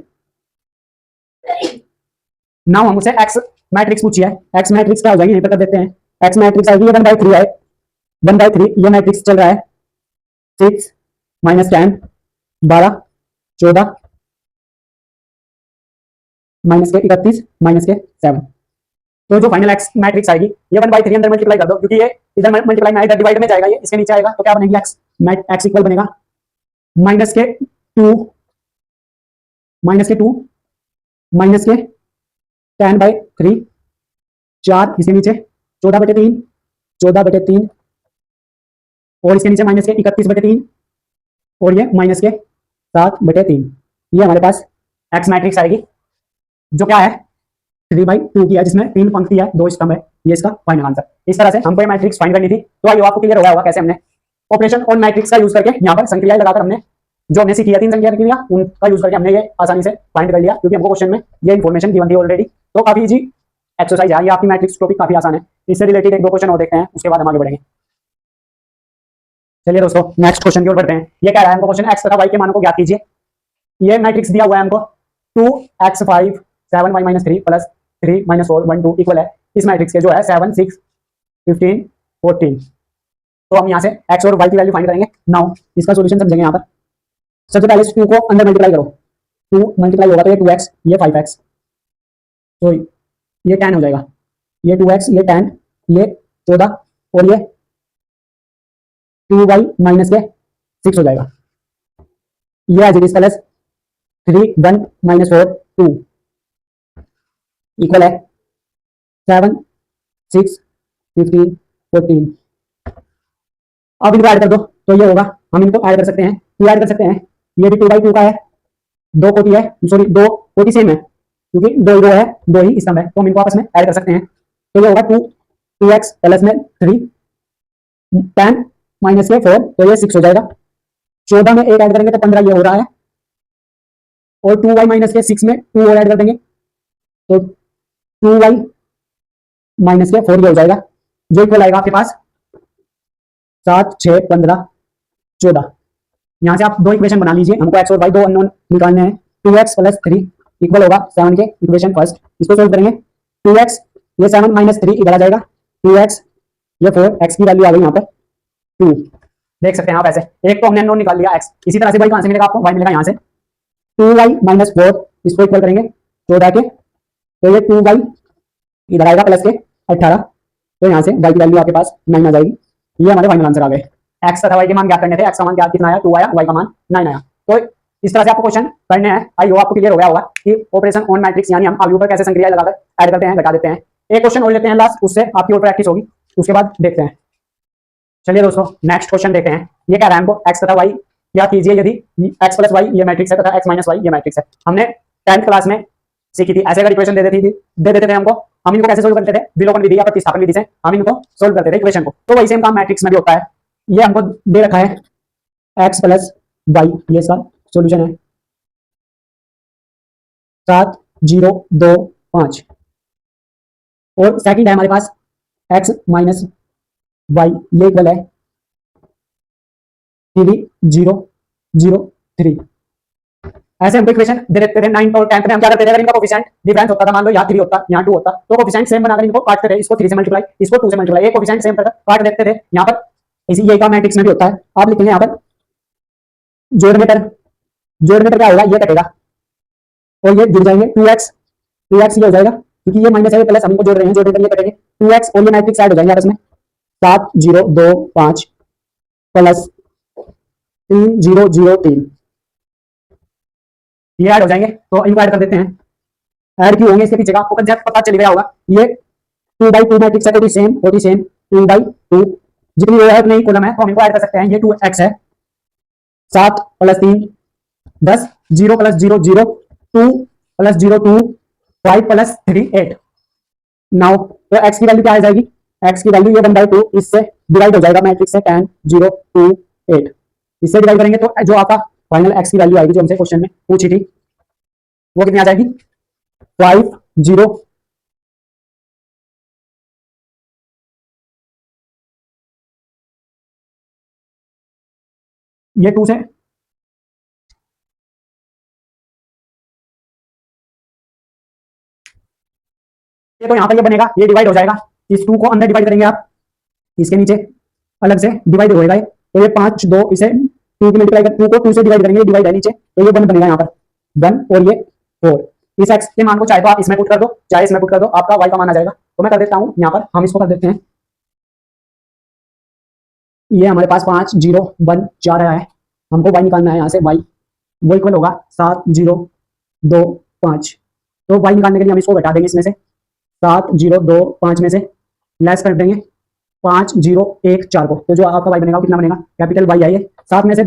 नाउ हम उसे x मैट्रिक्स पूछी है, x मैट्रिक्स क्या हो जाएगी, यहीं पर कर देते हैं। x मैट्रिक्स आएगी 1/3 है, 1/3 ये मैट्रिक्स चल रहा है 6 माइनस 10 12 14 माइनस के 31 माइनस के 7, तो जो फाइनल x मैट्रिक्स आएगी ये 1/3 अंदर मल्टीप्लाई कर दो, क्योंकि ये इधर मल्टीप्लाई में इधर डिवाइड में जाएगा, ये इसके नीचे आएगा, तो क्या बनेगी x इक्वल बनेगा माइनस के 2 माइनस के 2 माइनस के 10/3 4 इसके नीचे 14/3 14/3 और इसके नीचे माइनस के 31/3 और ये माइनस के 7/3, ये हमारे पास x मैट्रिक्स आएगी जो क्या है 3/2 की है, जिसमें 3 पंक्ति है 2 स्तंभ है, ये इसका फाइनल आंसर। इस तरह से हमको ये मैट्रिक्स फाइंड करनी थी, तो आइए आपको क्लियर हो गया होगा कैसे हमने ऑपरेशन और मैट्रिक्स का यूज करके यहाँ पर संक्रियाएं लगाकर हमने जो हमने सीखी है 3 संक्रिया उनका यूज करके हमने ये आसानी से फाइंड कर लिया, क्योंकि हमको क्वेश्चन में ये इन्फॉर्मेशन गिवन थी ऑलरेडी। तो काफी इजी एक्सरसाइज है, ये आपकी मैट्रिक्स टॉपिक काफी आसान है। इससे रिलेटेड 1-2 क्वेश्चन और देखते हैं, उसके बाद हम आगे बढ़ेंगे। चलिए दोस्तों नेक्स्ट क्वेश्चन की ओर बढ़ते हैं। ये कह रहा है हमको क्वेश्चन x तथा y के मानों को ज्ञात कीजिए। ये मैट्रिक्स दिया हुआ है हमको 2x 5 7 y - 3 प्लस 3 - 4 1 2 इक्वल है इस मैट्रिक्स के जो है 7 6 15 14। तो हम यहाँ से x और y की वैल्यू फाइंड करेंगे। नाउ इसका सॉल्यूशन समझेंगे। यहाँ पर सबसे पहले 2 को अंदर मल्टीप्लाई करो, 2 मल्टीप्लाई होगा तो ये 2x ये 5x, तो ये 10 हो जाएगा, ये 2x ये 10 ये 14 और ये 2y माइनस के 6 हो जाएगा। ये as it is plus 3 1 - 4 2 equal है 7 6 15 14। अब इनको ऐड कर दो तो ये होगा, हम इनको ऐड कर सकते हैं, टू ऐड कर सकते हैं, ये भी 2/2 का है, 2 कोटि है, सॉरी 2 कोटि सेम है क्योंकि 2 रो है 2 ही स्तंभ है, तो हम इनको आपस में ऐड कर सकते हैं। तो ये होगा 2x प्लस में 3 10 माइनस के 4 तो ये 6 हो जाएगा। 14 में 1 ऐड करेंगे तो 15 ये हो रहा है, और 2y माइनस के 6 में 2 और ऐड कर देंगे तो 2y माइनस के 4 ये हो जाएगा, जो इक्वल आएगा आपके पास 7 6 15 14। यहाँ से आप 2 इक्वेशन बना लीजिए, हमको x और y 2 अननोन निकालने हैं। 2x प्लस 3 इक्वल होगा 7 के इक्वेशन फर्स्ट, इसको सोल्व करेंगे। 2x ये 7 माइनस 3 इधर आ जाएगा, 2x ये 4 x की वैल्यू आ गई यहाँ पर 2, देख सकते हैं आप ऐसे। एक तो हमने अननोन निकाल लिया x, इसी तरह से y कहाँ से मिलेगा आपको, y मिलेगा यहाँ से 2y माइनस 4, इसको इक्वल करेंगे 14 के, तो ये 2y इधर आएगा प्लस के 18, तो यहाँ से y की वैल्यू आपके पास 9 आ जाएगी। ये हमारे फाइनल आंसर आ गए। x तथा y के मान ज्ञात करने थे, x का मान क्या कितना आया 2 आया, y का मान 9 आया। तो इस तरह से आपको क्वेश्चन करने हैं। आई होप आपको क्लियर हो गया होगा कि ऑपरेशन ऑन मैट्रिक्स यानी हम अवयव पर कैसे संक्रिया लगाकर ऐड करते हैं, घटा देते हैं। एक क्वेश्चन और लेते हैं लास्ट, उससे आपकी और प्रैक्टिस होगी, उसके बाद देखते हैं। चलिए दोस्तों नेक्स्ट क्वेश्चन देखते हैं। ये कह रहा है हमको एक्स तथा वाई क्या कीजिए यदि एक्स प्लस वाई ये मैट्रिक्स है तथा एक्स माइनस वाई ये मैट्रिक्स है। हमने 10th क्लास में सीखी थी। ऐसे अगर इक्वेशन दे देते थे हमको, हम इनको कैसे सोल्व करते थे, विलोपन विधि या प्रतिस्थापन विधि से हम इनको सोल्व करते थे इक्वेशन को। तो वही सेम काम मैट्रिक्स में भी होता है। ये हमको दे रखा है एक्स प्लस वाई, ये इसका सोल्यूशन है 7 0 2 5। और सेकंड है हमारे पास एक्स माइनस वाई, ये इक्वल है 3 0 0 3। ऐसे हमको इक्वेशन दे देते थे 9th और 10th में। हम क्या करते थे, अगर इनका कोफिशिएंट डिफरेंस होता था, मान लो यहाँ 3 होता यहाँ 2 होता, तो कोफिशिएंट सेम बनाकर इनको काटते थे। इसको 3 से मल्टीप्लाई, इसको 2 से मल्टीप्लाई, ये कोफिशिएंट सेम करके काट देते थे। यहाँ पर इसी यही काम मैट्रिक्स में भी होता है। आप लिखेंगे यहाँ पर जोड़ने पर क्या होगा, ये कटेगा और ये जुड़ जाएंगे 2x ये हो जाएगा, क्योंकि ये माइनस है प्लस हम इनको जोड़ रहे हैं, जोड़ने पर ये कटेंगे 2x और ये मैट्रिक्स ऐड हो जाएंगे आपस में 7 0 2 5 प्लस 3 0 0 3, ये ऐड हो जाएंगे। तो इनको ऐड कर देते हैं। ऐड क्यों होंगे इसके पीछे का आपको कंसेप्ट पता चल गया होगा। ये 2/2 मैट्रिक्स है, सेम 2/2 जितनी रो है उतनी ही कॉलम है, तो हम इनको ऐड कर सकते हैं। ये 2x है 7 plus 3 10 0 plus 0 0 2 plus 0 2 5 plus 3 8। Now तो x की वैल्यू क्या आ जाएगी, x की वैल्यू ये 1/2 इससे डिवाइड हो जाएगा मैट्रिक्स से 10 0 2 8, इससे डिवाइड करेंगे तो जो आपका फाइनल x की वैल्यू आएगी जो हमसे क्वेश्चन में पूछी थी वो कितनी आ जाएगी 5 0 ये 2 से ये तो यहाँ पर ये बनेगा, ये डिवाइड हो जाएगा। इस 2 को अंदर डिवाइड करेंगे आप, इसके नीचे अलग से डिवाइड होएगा ये, तो ये 5 2 इसे 2 की मल्टीप्लाई कर 2 को 2 से डिवाइड करेंगे, डिवाइड है नीचे, तो ये 1 बनेगा यहाँ पर 1 और ये 4। इस x के मान को चाहे तो आप इसमें पुट कर दो, चाहे इसमें पुट कर दो, आपका y का मान आ जाएगा। तो मैं कर देता हूँ यहाँ पर, हम इसको कर देते हैं। ये हमारे पास 5 0 1 4 आया है, हमको y निकालना है यहाँ से। y वो इक्वल होगा 7 0 2 5। तो y निकालने के लिए हम इसको घटा देंगे, इसमें से 7 0 2 5 में से लेस कर देंगे 5 0 1 4 को। तो जो आपका y बनेगा कितना बनेगा, कैपिटल Y है ये। 7 में से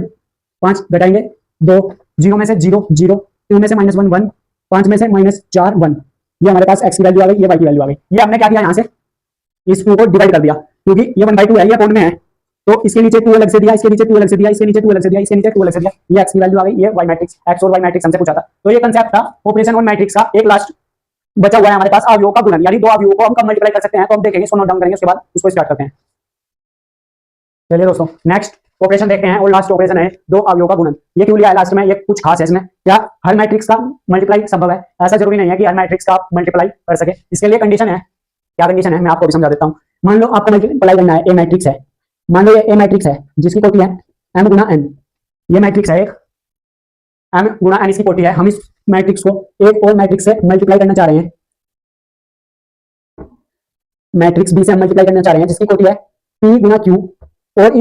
5 घटाएंगे 2, 0 में से 0 0, 2 में से -1 1, 5 में से -4 1। ये हमारे पास x की वैल्यू आ गई, ये y की वैल्यू आ गई। ये हमने क्या किया यहाँ से इस 2 को डिवाइड कर दिया, क्योंकि ये 1/2 है, ये पॉइंट में है, तो इसके नीचे 2 अलग से दिया, इसके नीचे 2 अलग से दिया, इसके नीचे 2 अलग से दिया, इसके नीचे 2 अलग से दिया। ये x की वैल्यू आ गई, ये y मैट्रिक्स, x और y मैट्रिक्स हमसे पूछा था। तो ये कांसेप्ट था ऑपरेशन ऑन मैट्रिक्स का। एक लास्ट बचा हुआ है हमारे पास अवयवों का गुणन, यानी दो अवयवों को हम कब मल्टीप्लाई कर सकते हैं, तो हम देखेंगे, इसको नोट डाउन करेंगे, उसके बाद उसको स्टार्ट करते हैं। चलिए दोस्तों नेक्स्ट ऑपरेशन देखते हैं, और लास्ट ऑपरेशन है दो अवयवों का गुणन। ये क्यों लिया है लास्ट में, ये कुछ खास है इसमें। क्या हर मैट्रिक्स का मल्टीप्लाई संभव है? ऐसा जरूरी नहीं है कि हर मैट्रिक्स का मल्टीप्लाई कर सके। इसके लिए कंडीशन है। क्या कंडीशन है मैं आपको भी समझा देता हूँ। मान लो आपको मल्टीप्लाई करना है, ए मैट्रिक्स है, मान लो ये ए मैट्रिक्स है जिसकी कोटि है m गुना n। ये मैट्रिक्स है एक, m गुना n इसकी कोटि है। हम इस मैट्रिक्स को एक और मैट्रिक्स से मल्टीप्लाई करना चाह रहे हैं, मैट्रिक्स बी से हम मल्टीप्लाई करना चाह रहे हैं जिसकी कोटि है p गुना q, और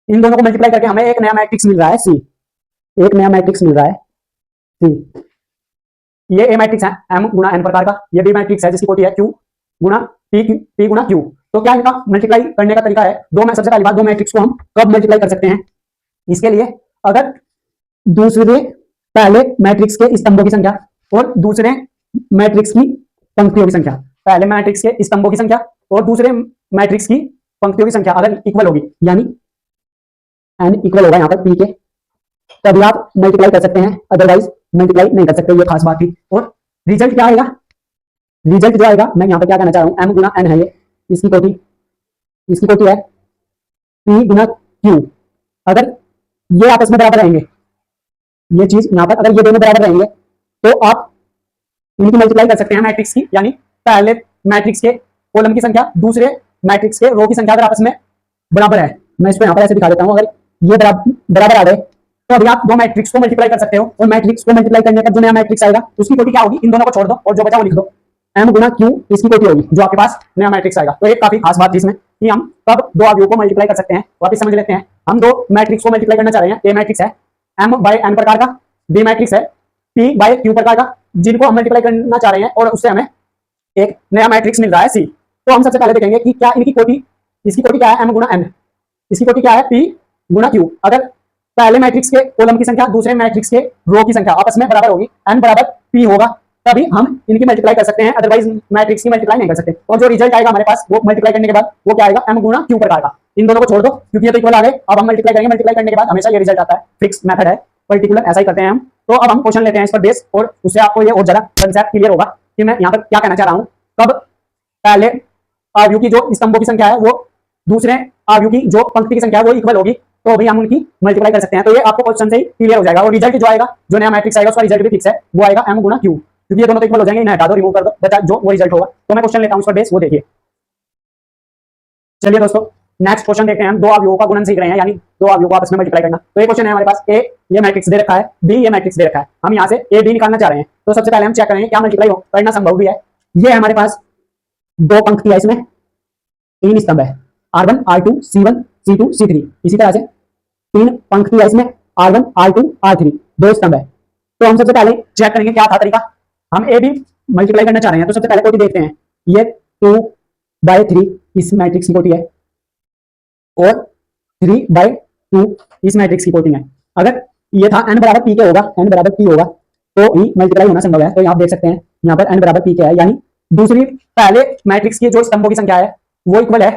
इन दोनों को मल्टीप्लाई करके हमें एक नया मैट्रिक्स मिल रहा है c, एक नया मैट्रिक्स मिल रहा है c। ये ए मैट्रिक्स है m गुना n प्रकार का, ये बी मैट्रिक्स है जिसकी कोटि है q गुना p गुना q। तो क्या इनका मल्टीप्लाई करने का तरीका है, सबसे पहली बात, दो मैट्रिक्स को हम कब मल्टीप्लाई कर सकते हैं। इसके लिए अगर दूसरे पहले मैट्रिक्स के स्तंभों की संख्या और दूसरे मैट्रिक्स की पंक्तियों की संख्या, पहले मैट्रिक्स के स्तंभों की संख्या और दूसरे मैट्रिक्स की पंक्तियों की संख्या अगर इक्वल होगी, यानी n इक्वल होगा यहाँ पर p के, तभी आप मल्टीप्लाई कर सकते हैं, अदरवाइज मल्टीप्लाई नहीं कर सकते। ये खास बात थी। और रिजल्ट क्या आएगा, रिजल्ट जो आएगा, मैं यहाँ पर क्या कहना चाह रहा हूँ, m गुना n है ये, इसकी कोटि है p गुना q। अगर ये आपस में बराबर रहेंगे, ये चीज यहाँ पर अगर ये दोनों बराबर रहेंगे तो आप इनकी मल्टीप्लाई कर सकते हैं मैट्रिक्स की, यानी पहले मैट्रिक्स के कॉलम की संख्या दूसरे मैट्रिक्स के रो की संख्या अगर आपस में बराबर है। मैं इसको यहाँ पर ऐसे दिखा देता हूँ, अगर ये बराबर आ गए तो अभी आप दो मैट्रिक्स को मल्टीप्लाई कर सकते हो, और मैट्रिक्स को मल्टीप्लाई करने का जो नया मैट्रिक्स आएगा उसकी कोटि क्या होगी, इन दोनों को छोड़ दो और जो बचा वो लिख दो, m गुना q इसकी कोटि होगी, जो आपके पास नया मैट्रिक्स आएगा। तो एक काफी खास बात जिसमें कि हम कब दो अवयवों को मल्टीप्लाई कर सकते हैं, वापस समझ लेते हैं। हम दो मैट्रिक्स को मल्टीप्लाई करना चाह रहे हैं, ए मैट्रिक्स है, m बाय n प्रकार का, बी मैट्रिक्स है p बाय q प्रकार का, जिनको हम मल्टीप्लाई करना चाह रहे हैं और उससे हमें एक नया मैट्रिक्स मिल रहा है c। तो हम सबसे पहले देखेंगे कि क्या इनकी कोटि, इसकी कोटि क्या है m गुना n, इसकी कोटि क्या है p गुना q। अगर पहले मैट्रिक्स के कॉलम की संख्या दूसरे मैट्रिक्स के रो की संख्या आपस में बराबर होगी, n बराबर p होगा, तभी हम इनकी मल्टीप्लाई कर सकते हैं, अदरवाइज मैट्रिक्स की मल्टीप्लाई नहीं कर सकते। और जो रिजल्ट आएगा हमारे पास वो मल्टीप्लाई करने के बाद वो क्या आएगा, m गुना q प्रकार का। इन दोनों को छोड़ दो क्योंकि ये तो इक्वल आ गए। अब हम मल्टीप्लाई करेंगे, मल्टीप्लाई करने के बाद हमेशा ये रिजल्ट आता है, फिक्स मेथड है, पर्टिकुलर ऐसा ही करते हैं हम। तो अब हम क्वेश्चन लेते हैं इस पर बेस, और उससे आपको ये और ज्यादा कंसेप्ट क्लियर होगा कि मैं यहाँ पर क्या कहना चाह रहा हूँ। कब पहले आयु की जो स्तंभों की संख्या है वो दूसरे आयु की जो पंक्ति की संख्या है वो इक्वल होगी, तो भी हम उनकी मल्टीप्लाई कर सकते हैं। तो ये आपको क्वेश्चन से ही क्लियर हो जाएगा। और रिजल्ट जो आएगा, जो नया मैट्रिक्स आएगा उसका रिजल्ट भी फिक्स है, वो आएगा m गुना q, क्योंकि ये दोनों तो इक्वल हो जाएंगे, इन्हें हटा दो, रिमूव कर दो, बचा जो वो रिजल्ट होगा। तो मैं क्वेश्चन लेता हूं उस पर बेस, वो देखिए। चलिए दोस्तों नेक्स्ट क्वेश्चन देखते हैं हम। दो अवयवों का गुणन सीख रहे हैं, यानी दो अवयवों को आपस में मल्टीप्लाई करना। तो ये क्वेश्चन है हमारे पास, ए ये मैट्रिक्स दे रखा है, बी ये मैट्रिक्स दे रखा है, हम यहाँ से ए बी निकालना चाह रहे हैं। तो सबसे पहले हम चेक करेंगे क्या मल्टीप्लाई करना संभव भी है। ये हमारे पास दो पंक्ति है, इसमें तीन स्तंभ है, R1 R2 C1 C2 C3। इसी तरह से तीन पंक्ति है, इसमें R1 R2 R3 दो स्तंभ है। तो हम सबसे पहले चेक करेंगे क्या था तरीका। हम ए बी मल्टीप्लाई करना चाह रहे हैं, तो सबसे पहले कोटि देखते हैं। ये 2/3 इस मैट्रिक्स की कोटि है और 3/2 इस मैट्रिक्स की कोटि है। अगर ये था n बराबर p के होगा, n बराबर p होगा तो ही मल्टीप्लाई होना संभव है। तो आप देख सकते हैं यहाँ पर n बराबर p के है, यानी दूसरी पहले मैट्रिक्स की जो स्तंभों की संख्या है वो इक्वल है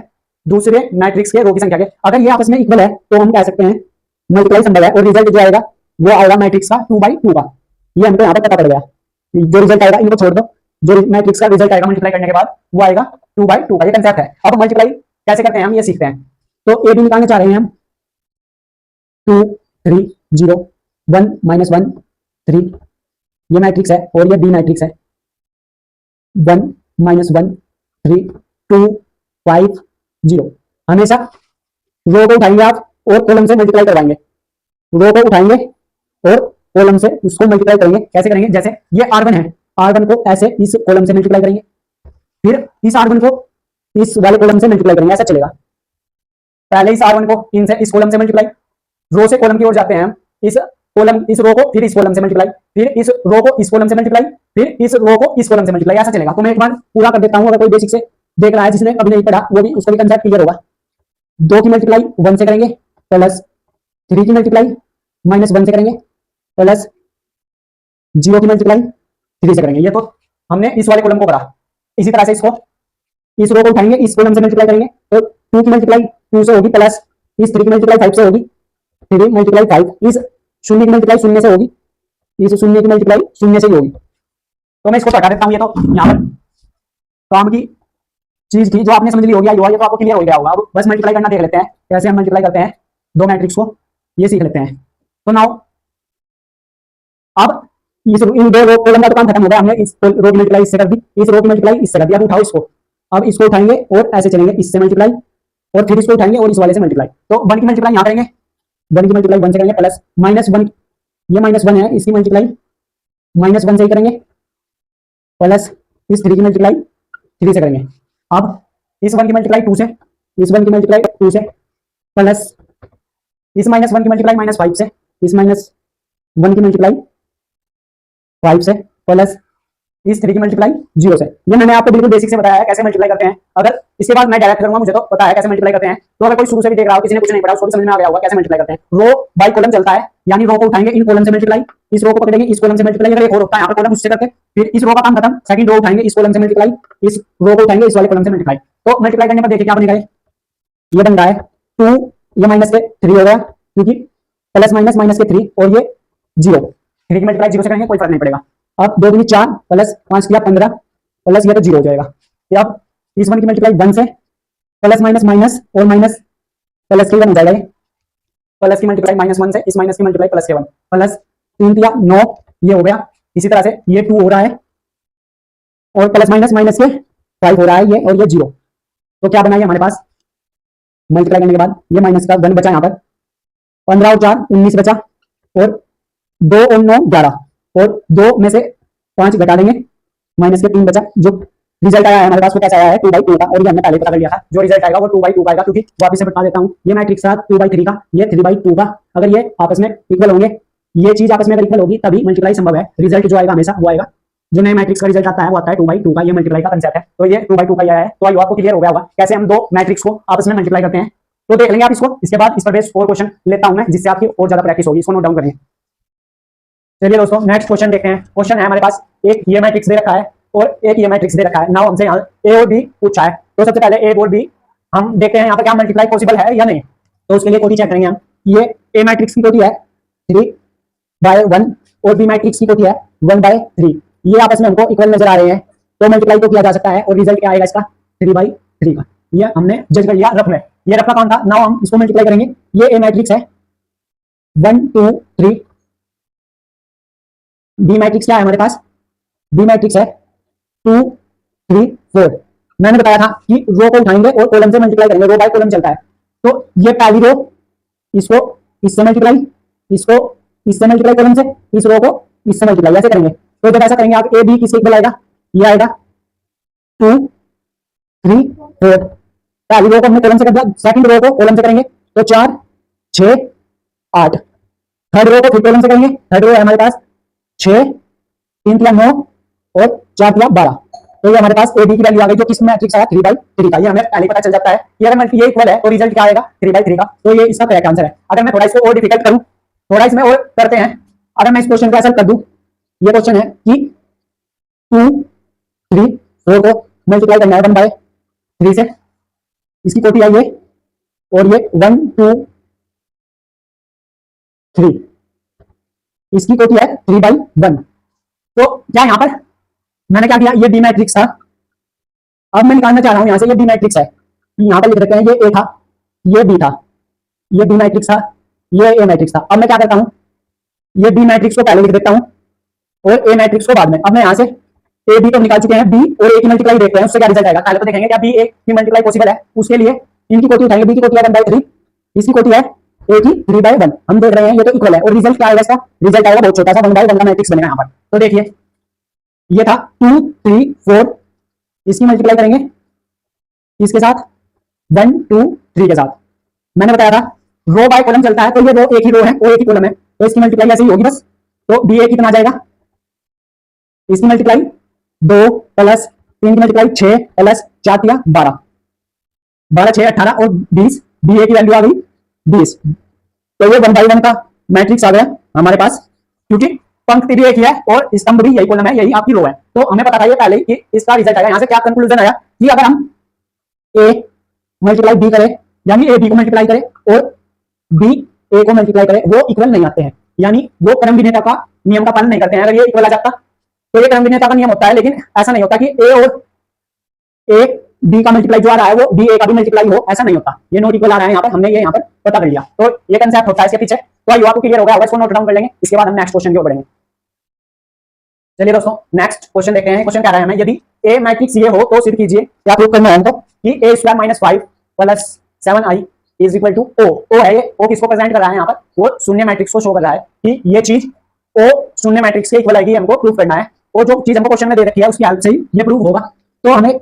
दूसरे मैट्रिक्स के रो की संख्या के। अगर ये आपस में इक्वल है तो हम कह सकते हैं मल्टीप्लाई संभव है। और रिजल्ट जो आएगा वो आएगा मैट्रिक्स का 2/2 का। ये हमको यहाँ पर पता पड़ गया। जो रिजल्ट आएगा इनको छोड़ दो, जो मैट्रिक्स का रिजल्ट आएगा मल्टीप्लाई करने के बाद वो आएगा 2/2 का। ये कंसेप्ट है। अब मल्टीप्लाई कैसे करते हैं हम ये सीखते हैं। तो ए बी निकालने चाह रहे हैं हम, 2 3 0 1 -1 3, ये मैट्रिक्स है और ये बी मैट्रिक्स है। 1 -1 3 2 5 0। हमेशा रो को उठाएंगे आप और कॉलम से मल्टीप्लाई करवाएंगे, रो को उठाएंगे और कॉलम से उसको मल्टीप्लाई करेंगे। कैसे करेंगे, जैसे ये R1 है, R1 को ऐसे इस कॉलम से मल्टीप्लाई करेंगे, फिर इस R1 को इस वाले कॉलम से मल्टीप्लाई करेंगे, ऐसा चलेगा। पहले इस R1 को इनसे इस कॉलम से मल्टीप्लाई, रो से कॉलम की ओर जाते हैं हम, इस कॉलम इस रो को फिर इस कॉलम से मल्टीप्लाई, फिर इस रो को इस कॉलम से मल्टीप्लाई, फिर इस रो को इस कॉलम से मल्टीप्लाई, ऐसा चलेगा। तो मैं एक बार पूरा कर देता हूं, अगर कोई बेसिक से देख रहा है जिसने अभी नहीं पढ़ा वो भी उसको भी कंसेप्ट क्लियर होगा। 2 की मल्टीप्लाई 1 से करेंगे, प्लस 3 की मल्टीप्लाई -1 से करेंगे, प्लस 0 की मल्टीप्लाई 3 से करेंगे। ये तो हमने इस वाले कॉलम को करा। इसी तरह से इसको इस रो को उठाएंगे, इस कॉलम से मल्टीप्लाई करेंगे, तो 2 की मल्टीप्लाई 2 से होगी, प्लस इस 3 की मल्टीप्लाई 5 से होगी, 3 मल्टीप्लाई 5, इस 0 की मल्टीप्लाई 0 से होगी, इस 0 की मल्टीप्लाई 0 से ही होगी। तो मैं इसको हटा देता हूं। ये तो यहाँ पर काम की चीज थी जो आपने समझ ली होगी, ये तो आपको क्लियर हो गया होगा। अब बस मल्टीप्लाई करना देख लेते हैं, कैसे हम मल्टीप्लाई करते हैं दो मैट्रिक्स को, ये सीख लेते हैं। तो नाउ अब इस इन दो रो कॉलम का तो काम खत्म हो गया, हमने इस रो की मल्टीप्लाई इससे कर दी, इस रो की मल्टीप्लाई इससे कर दी। अब उठाओ इसको, अब इसको उठाएंगे और ऐसे चलेंगे, इससे मल्टीप्लाई और फिर इसको उठाएंगे और इस वाले से मल्टीप्लाई। तो 1 की मल्टीप्लाई यहाँ करेंगे, 1 की मल्टीप्लाई 1 से करेंगे, प्लस -1, ये -1 है, इसकी मल्टीप्लाई -1 से ही करेंगे, प्लस इस 3 की मल्टीप्लाई 3 से करेंगे। अब इस 1 की मल्टीप्लाई 2 से, इस 1 की मल्टीप्लाई 2 से, प्लस इस -1 की मल्टीप्लाई -5 से, इस -1 की मल्टीप्लाई 5 से, प्लस इस 3 की मल्टीप्लाई 0 से। ये मैंने आपको बिल्कुल बेसिक से बताया है कैसे मल्टीप्लाई करते हैं। अगर इसके बाद मैं डायरेक्ट करूंगा, मुझे तो पता है कैसे मल्टीप्लाई करते हैं। तो अगर कोई शुरू से भी देख रहा हो, किसी ने कुछ नहीं पढ़ा, उसको भी समझ में आ गया होगा कैसे मल्टीप्लाई करते हैं। रो बाय कॉलम चलता है, यानी रो को उठाएंगे, इन कॉलम से मल्टीप्लाई, इस रो को पकड़ेंगे, इस कॉलम से मल्टीप्लाई, अगर एक और होता है यहाँ पर कॉलम उससे करते, फिर इस रो का काम खत्म, सेकंड रो उठाएंगे, इस कॉलम से मल्टीप्लाई, इस रो को उठाएंगे, इस वाले कॉलम से मल्टीप्लाई। तो मल्टीप्लाई करने पर देखिए क्या बनेगा, ये बन रहा है 2, ये माइनस के 3 हो गया, क्योंकि प्लस माइनस के 3 और ये 0, 3 की मल्टीप्लाई 0 से करेंगे, कोई फर्क नहीं पड़ेगा। अब 2 दूनी 4, प्लस 5 किया 15, प्लस ये तो 0 हो जाएगा। अब इस 1 की मल्टीप्लाई 1 से, प्लस माइनस और माइनस प्लस के 1 हो जाएगा। ये प्लस की मल्टीप्लाई -1 से, इस माइनस की मल्टीप्लाई प्लस के 1, प्लस 3 दिया 9, ये हो गया। इसी तरह से ये 2 हो रहा है और प्लस माइनस के 5 हो रहा है, ये और ये 0। तो क्या बना ये हमारे पास मल्टीप्लाई करने के बाद, ये माइनस का 1 बचा यहाँ पर, 15 और 4 19 बचा, और 2 और 9 11, और 2 में से 5 घटा देंगे, माइनस के 3 बचा। जो रिजल्ट आया है हमारे पास वो कैसा आया है 2/2 का, और ये हमने पहले पता कर लिया था। जो रिजल्ट आएगा वो 2/2 आएगा, क्योंकि वापस से बता देता हूँ, ये मैट्रिक्स था 2/3 का, ये 3/2 का। अगर ये आपस में इक्वल होंगे ये चीज आपस में अगर इक्वल होगी तभी मल्टीप्लाई संभव है। रिजल्ट जो आएगा हमेशा वो आएगा, जो नए मैट्रिक्स का रिजल्ट आता है वो आता है 2/2 का। ये मल्टीप्लाई का कंसेप्ट है, तो ये 2/2 का आया है। तो आई आपको क्लियर हो गया होगा कैसे हम दो मैट्रिक्स को आपस में मल्टीप्लाई करते हैं। तो देख लेंगे आप इसको, इसके बाद इस पर बेस्ड और क्वेश्चन लेता हूं मैं, जिससे आपकी और ज्यादा प्रैक्टिस होगी। इसको नोट डाउन करेंगे। चलिए दोस्तों नेक्स्ट क्वेश्चन देखते हैं। क्वेश्चन है हमारे पास, एक ये मैट्रिक्स दे रखा है और एक ये मैट्रिक्स दे रखा है। नाउ हमसे यहाँ ए और बी पूछा है, तो सबसे पहले ए और बी हम देखते हैं यहाँ पर क्या मल्टीप्लाई पॉसिबल है या नहीं। तो उसके लिए कोटी चेक करेंगे हम। ये ए मैट्रिक्स की कोटी है 3/1 और बी मैट्रिक्स की कोटी है 1/3। ये आपस में हमको इक्वल नजर आ रहे हैं, तो मल्टीप्लाई तो किया जा सकता है और रिजल्ट क्या आएगा इसका 3/3 का। ये हमने जज कर लिया रफ में। ये रफ का कौन था, नाउ हम इसको मल्टीप्लाई करेंगे। ये ए मैट्रिक्स है 1 2 3, बी मैट्रिक्स क्या है हमारे पास, बी मैट्रिक्स है 2 3 4। मैंने बताया था कि रो को उठाएंगे और कॉलम से मल्टीप्लाई करेंगे, रो बाय कॉलम चलता है। तो ये पहली रो, इसको इससे मल्टीप्लाई, इसको इससे मल्टीप्लाई कॉलम से, इस रो को इससे मल्टीप्लाई, ऐसे करेंगे। तो जब ऐसा करेंगे आप ए बी किसके इक्वल आएगा, ये आएगा 2 3 4। पहली रो को हमने कॉलम से कर दिया, सेकंड रो को कॉलम से करेंगे तो 4 6 8। थर्ड रो को फिर कॉलम से करेंगे, थर्ड रो है हमारे पास 6 3 3 9 और 4 3 12। तो ये हमारे पास ए बी की वैल्यू आ गई, जो किस मैट्रिक्स आया 3/3 का। ये हमें पहले पता चल जाता है कि अगर ये इक्वल है तो रिजल्ट क्या आएगा 3/3 का। तो ये इसका करेक्ट आंसर है। अगर मैं थोड़ा इसको और डिफिकल्ट करूं, थोड़ा इसमें और करते हैं, अगर मैं इस क्वेश्चन को ऐसा कर दूं, ये क्वेश्चन है कि 2 3 4 को मल्टीप्लाई करना है 1/3 से, इसकी कोटी आई है और ये 1 2 3, इसकी कोटी है 3/1। तो क्या यहां पर मैंने क्या किया, ये डी मैट्रिक्स था, अब मैं निकालना चाह रहा हूं यहां से ये डी मैट्रिक्स है। यहां पर लिख देते हैं ये ए था, ये बी था, ये बी मैट्रिक्स था, ये ए मैट्रिक्स था। अब मैं क्या करता हूं, ये डी मैट्रिक्स को पहले लिख देता हूं और ए मैट्रिक्स को बाद में। अब मैं यहां से ए बी को निकाल चुके हैं, बी और ए की मल्टीप्लाई देखते हैं उससे क्या रिजल्ट आएगा। पहले तो देखेंगे क्या बी ए की मल्टीप्लाई पॉसिबल है, उसके लिए इनकी कोटी उठाएंगे। बी की कोटी है 1/3, इसकी कोटी है ए की 3/1। हम देख रहे हैं ये तो इक्वल है और रिजल्ट क्या आएगा इसका, रिजल्ट आएगा बहुत छोटा सा 1/1 का मैट्रिक्स बनेगा यहां पर। तो देखिए ये था 2 3 4, इसकी मल्टीप्लाई करेंगे इसके साथ 1 2 3 के साथ। मैंने बताया था रो बाय कॉलम चलता है, तो ये रो एक ही रो है और एक ही कॉलम है, तो इसकी मल्टीप्लाई ऐसे ही होगी बस। तो बी ए कितना आ जाएगा, इसकी मल्टीप्लाई 2 प्लस 3 की मल्टीप्लाई 6 प्लस 4 3 12, 12 6 18 और 20। बी ए की वैल्यू आ गई 20। तो ये 1/1 का मैट्रिक्स आ गया हमारे पास, क्योंकि पंक्ति भी एक ही है और स्तंभ भी यही कॉलम है, यही आपकी रो है। तो हमें पता था ये पहले कि इसका रिजल्ट आएगा। यहां से क्या कंक्लूजन आया कि अगर हम ए मल्टीप्लाई बी करें, यानी ए बी को मल्टीप्लाई करें और बी ए को मल्टीप्लाई करें, वो इक्वल नहीं आते हैं, यानी वो क्रम विनेता का नियम का पालन नहीं करते हैं। अगर ये इक्वल आ जाता तो ये क्रम विनेता का नियम होता है, लेकिन ऐसा नहीं होता कि ए और ए बी का मल्टीप्लाई जो आ रहा है वो बी ए का भी मल्टीप्लाई हो, ऐसा नहीं होता। ये नोट इक्वल आ रहा है यहाँ पर, हमने ये यहाँ पर पता कर लिया। तो ये कंसेप्ट होता है इसके पीछे। तो आइए आपको क्लियर हो गया होगा, इसको नोट डाउन कर लेंगे, इसके बाद हम नेक्स्ट क्वेश्चन की ओर बढ़ेंगे। चलिए दोस्तों नेक्स्ट क्वेश्चन देखते हैं। क्वेश्चन कह रहा है हमें, यदि ए मैट्रिक्स ये हो तो सिद्ध कीजिए या प्रूव करना है हमको कि a² - 5 + 7i = o। o है ये, o किसको प्रेजेंट कर रहा है यहाँ पर, वो शून्य मैट्रिक्स को शो कर रहा है कि ये चीज o शून्य मैट्रिक्स के इक्वल आएगी, हमको प्रूव करना है। और जो चीज हमको क्वेश्चन में दे रखी है उसकी हेल्प से ही ये प्रूव होगा। तो हमें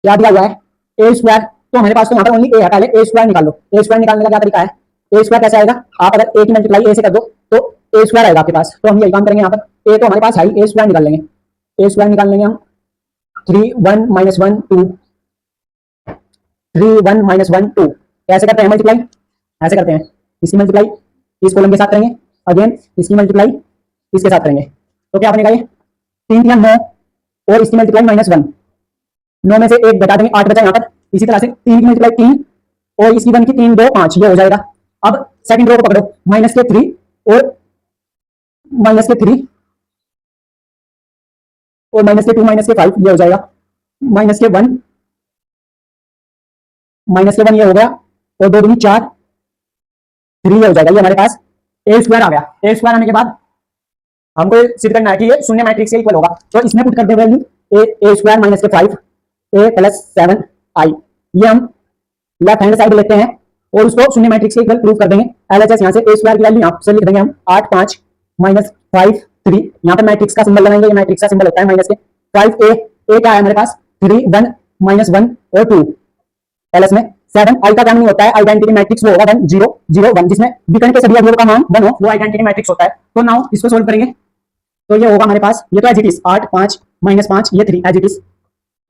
क्या दिया हुआ है, a², तो हमारे पास तो यहाँ पर ओनली a है, पहले a² निकाल लो। a² निकालने का क्या तरीका है, a² कैसे आएगा, आप अगर a की मल्टीप्लाई a से कर दो तो a² आएगा आपके पास। तो हम यही काम करेंगे यहाँ पर, a तो हमारे पास है ही, a² निकाल लेंगे। a² निकाल लेंगे हम 3 1 - 1 2, 3 1 - 1 2। कैसे करते हैं मल्टीप्लाई, ऐसे करते हैं, इसकी मल्टीप्लाई इस कॉलम के साथ करेंगे, अगेन इसकी मल्टीप्लाई इसके साथ करेंगे। तो क्या बनेगा, ये 3 3 9 और इसकी मल्टीप्लाई -1, 9 में से 1 घटा देंगे, 8 बचा यहाँ पर। इसी तरह से 3 की मल्टीप्लाई 3 और इसकी 1 की 3 2 5, ये हो जाएगा। अब सेकंड रो को पकड़ो, -3 और -3 और -2 -5, ये हो जाएगा -1 -1, ये हो गया और 2 दूनी 4 3, ये हो जाएगा। ये हमारे पास a² आ गया। a² आने के बाद हमको सिद्ध करना है कि ये शून्य मैट्रिक्स के इक्वल होगा। तो इसमें पुट कर दे वैल्यू a² - 5 a + 7i। ये हम लेफ्ट हैंड साइड लेते हैं और उसको शून्य मैट्रिक्स के इक्वल प्रूव कर देंगे। LHS यहाँ से a² की वैल्यू यहाँ से लिख देंगे हम 8 5 -5 3। यहाँ पर मैट्रिक्स का सिंबल लगाएंगे, ये मैट्रिक्स का सिंबल होता है माइनस के। 5a, a क्या है हमारे पास 3 1 -1 और 2, LS में 7 आई का क्या नहीं होता है, आइडेंटिटी मैट्रिक्स वो होगा 1 0 0 1, जिसमें विकर्ण के सभी अवयवों का मान 1 हो, वो आइडेंटिटी मैट्रिक्स होता है। तो नाउ इसको सोल्व करेंगे तो ये होगा हमारे पास, ये तो एज इट इज 8 5 -5, ये 3 एज इट इज,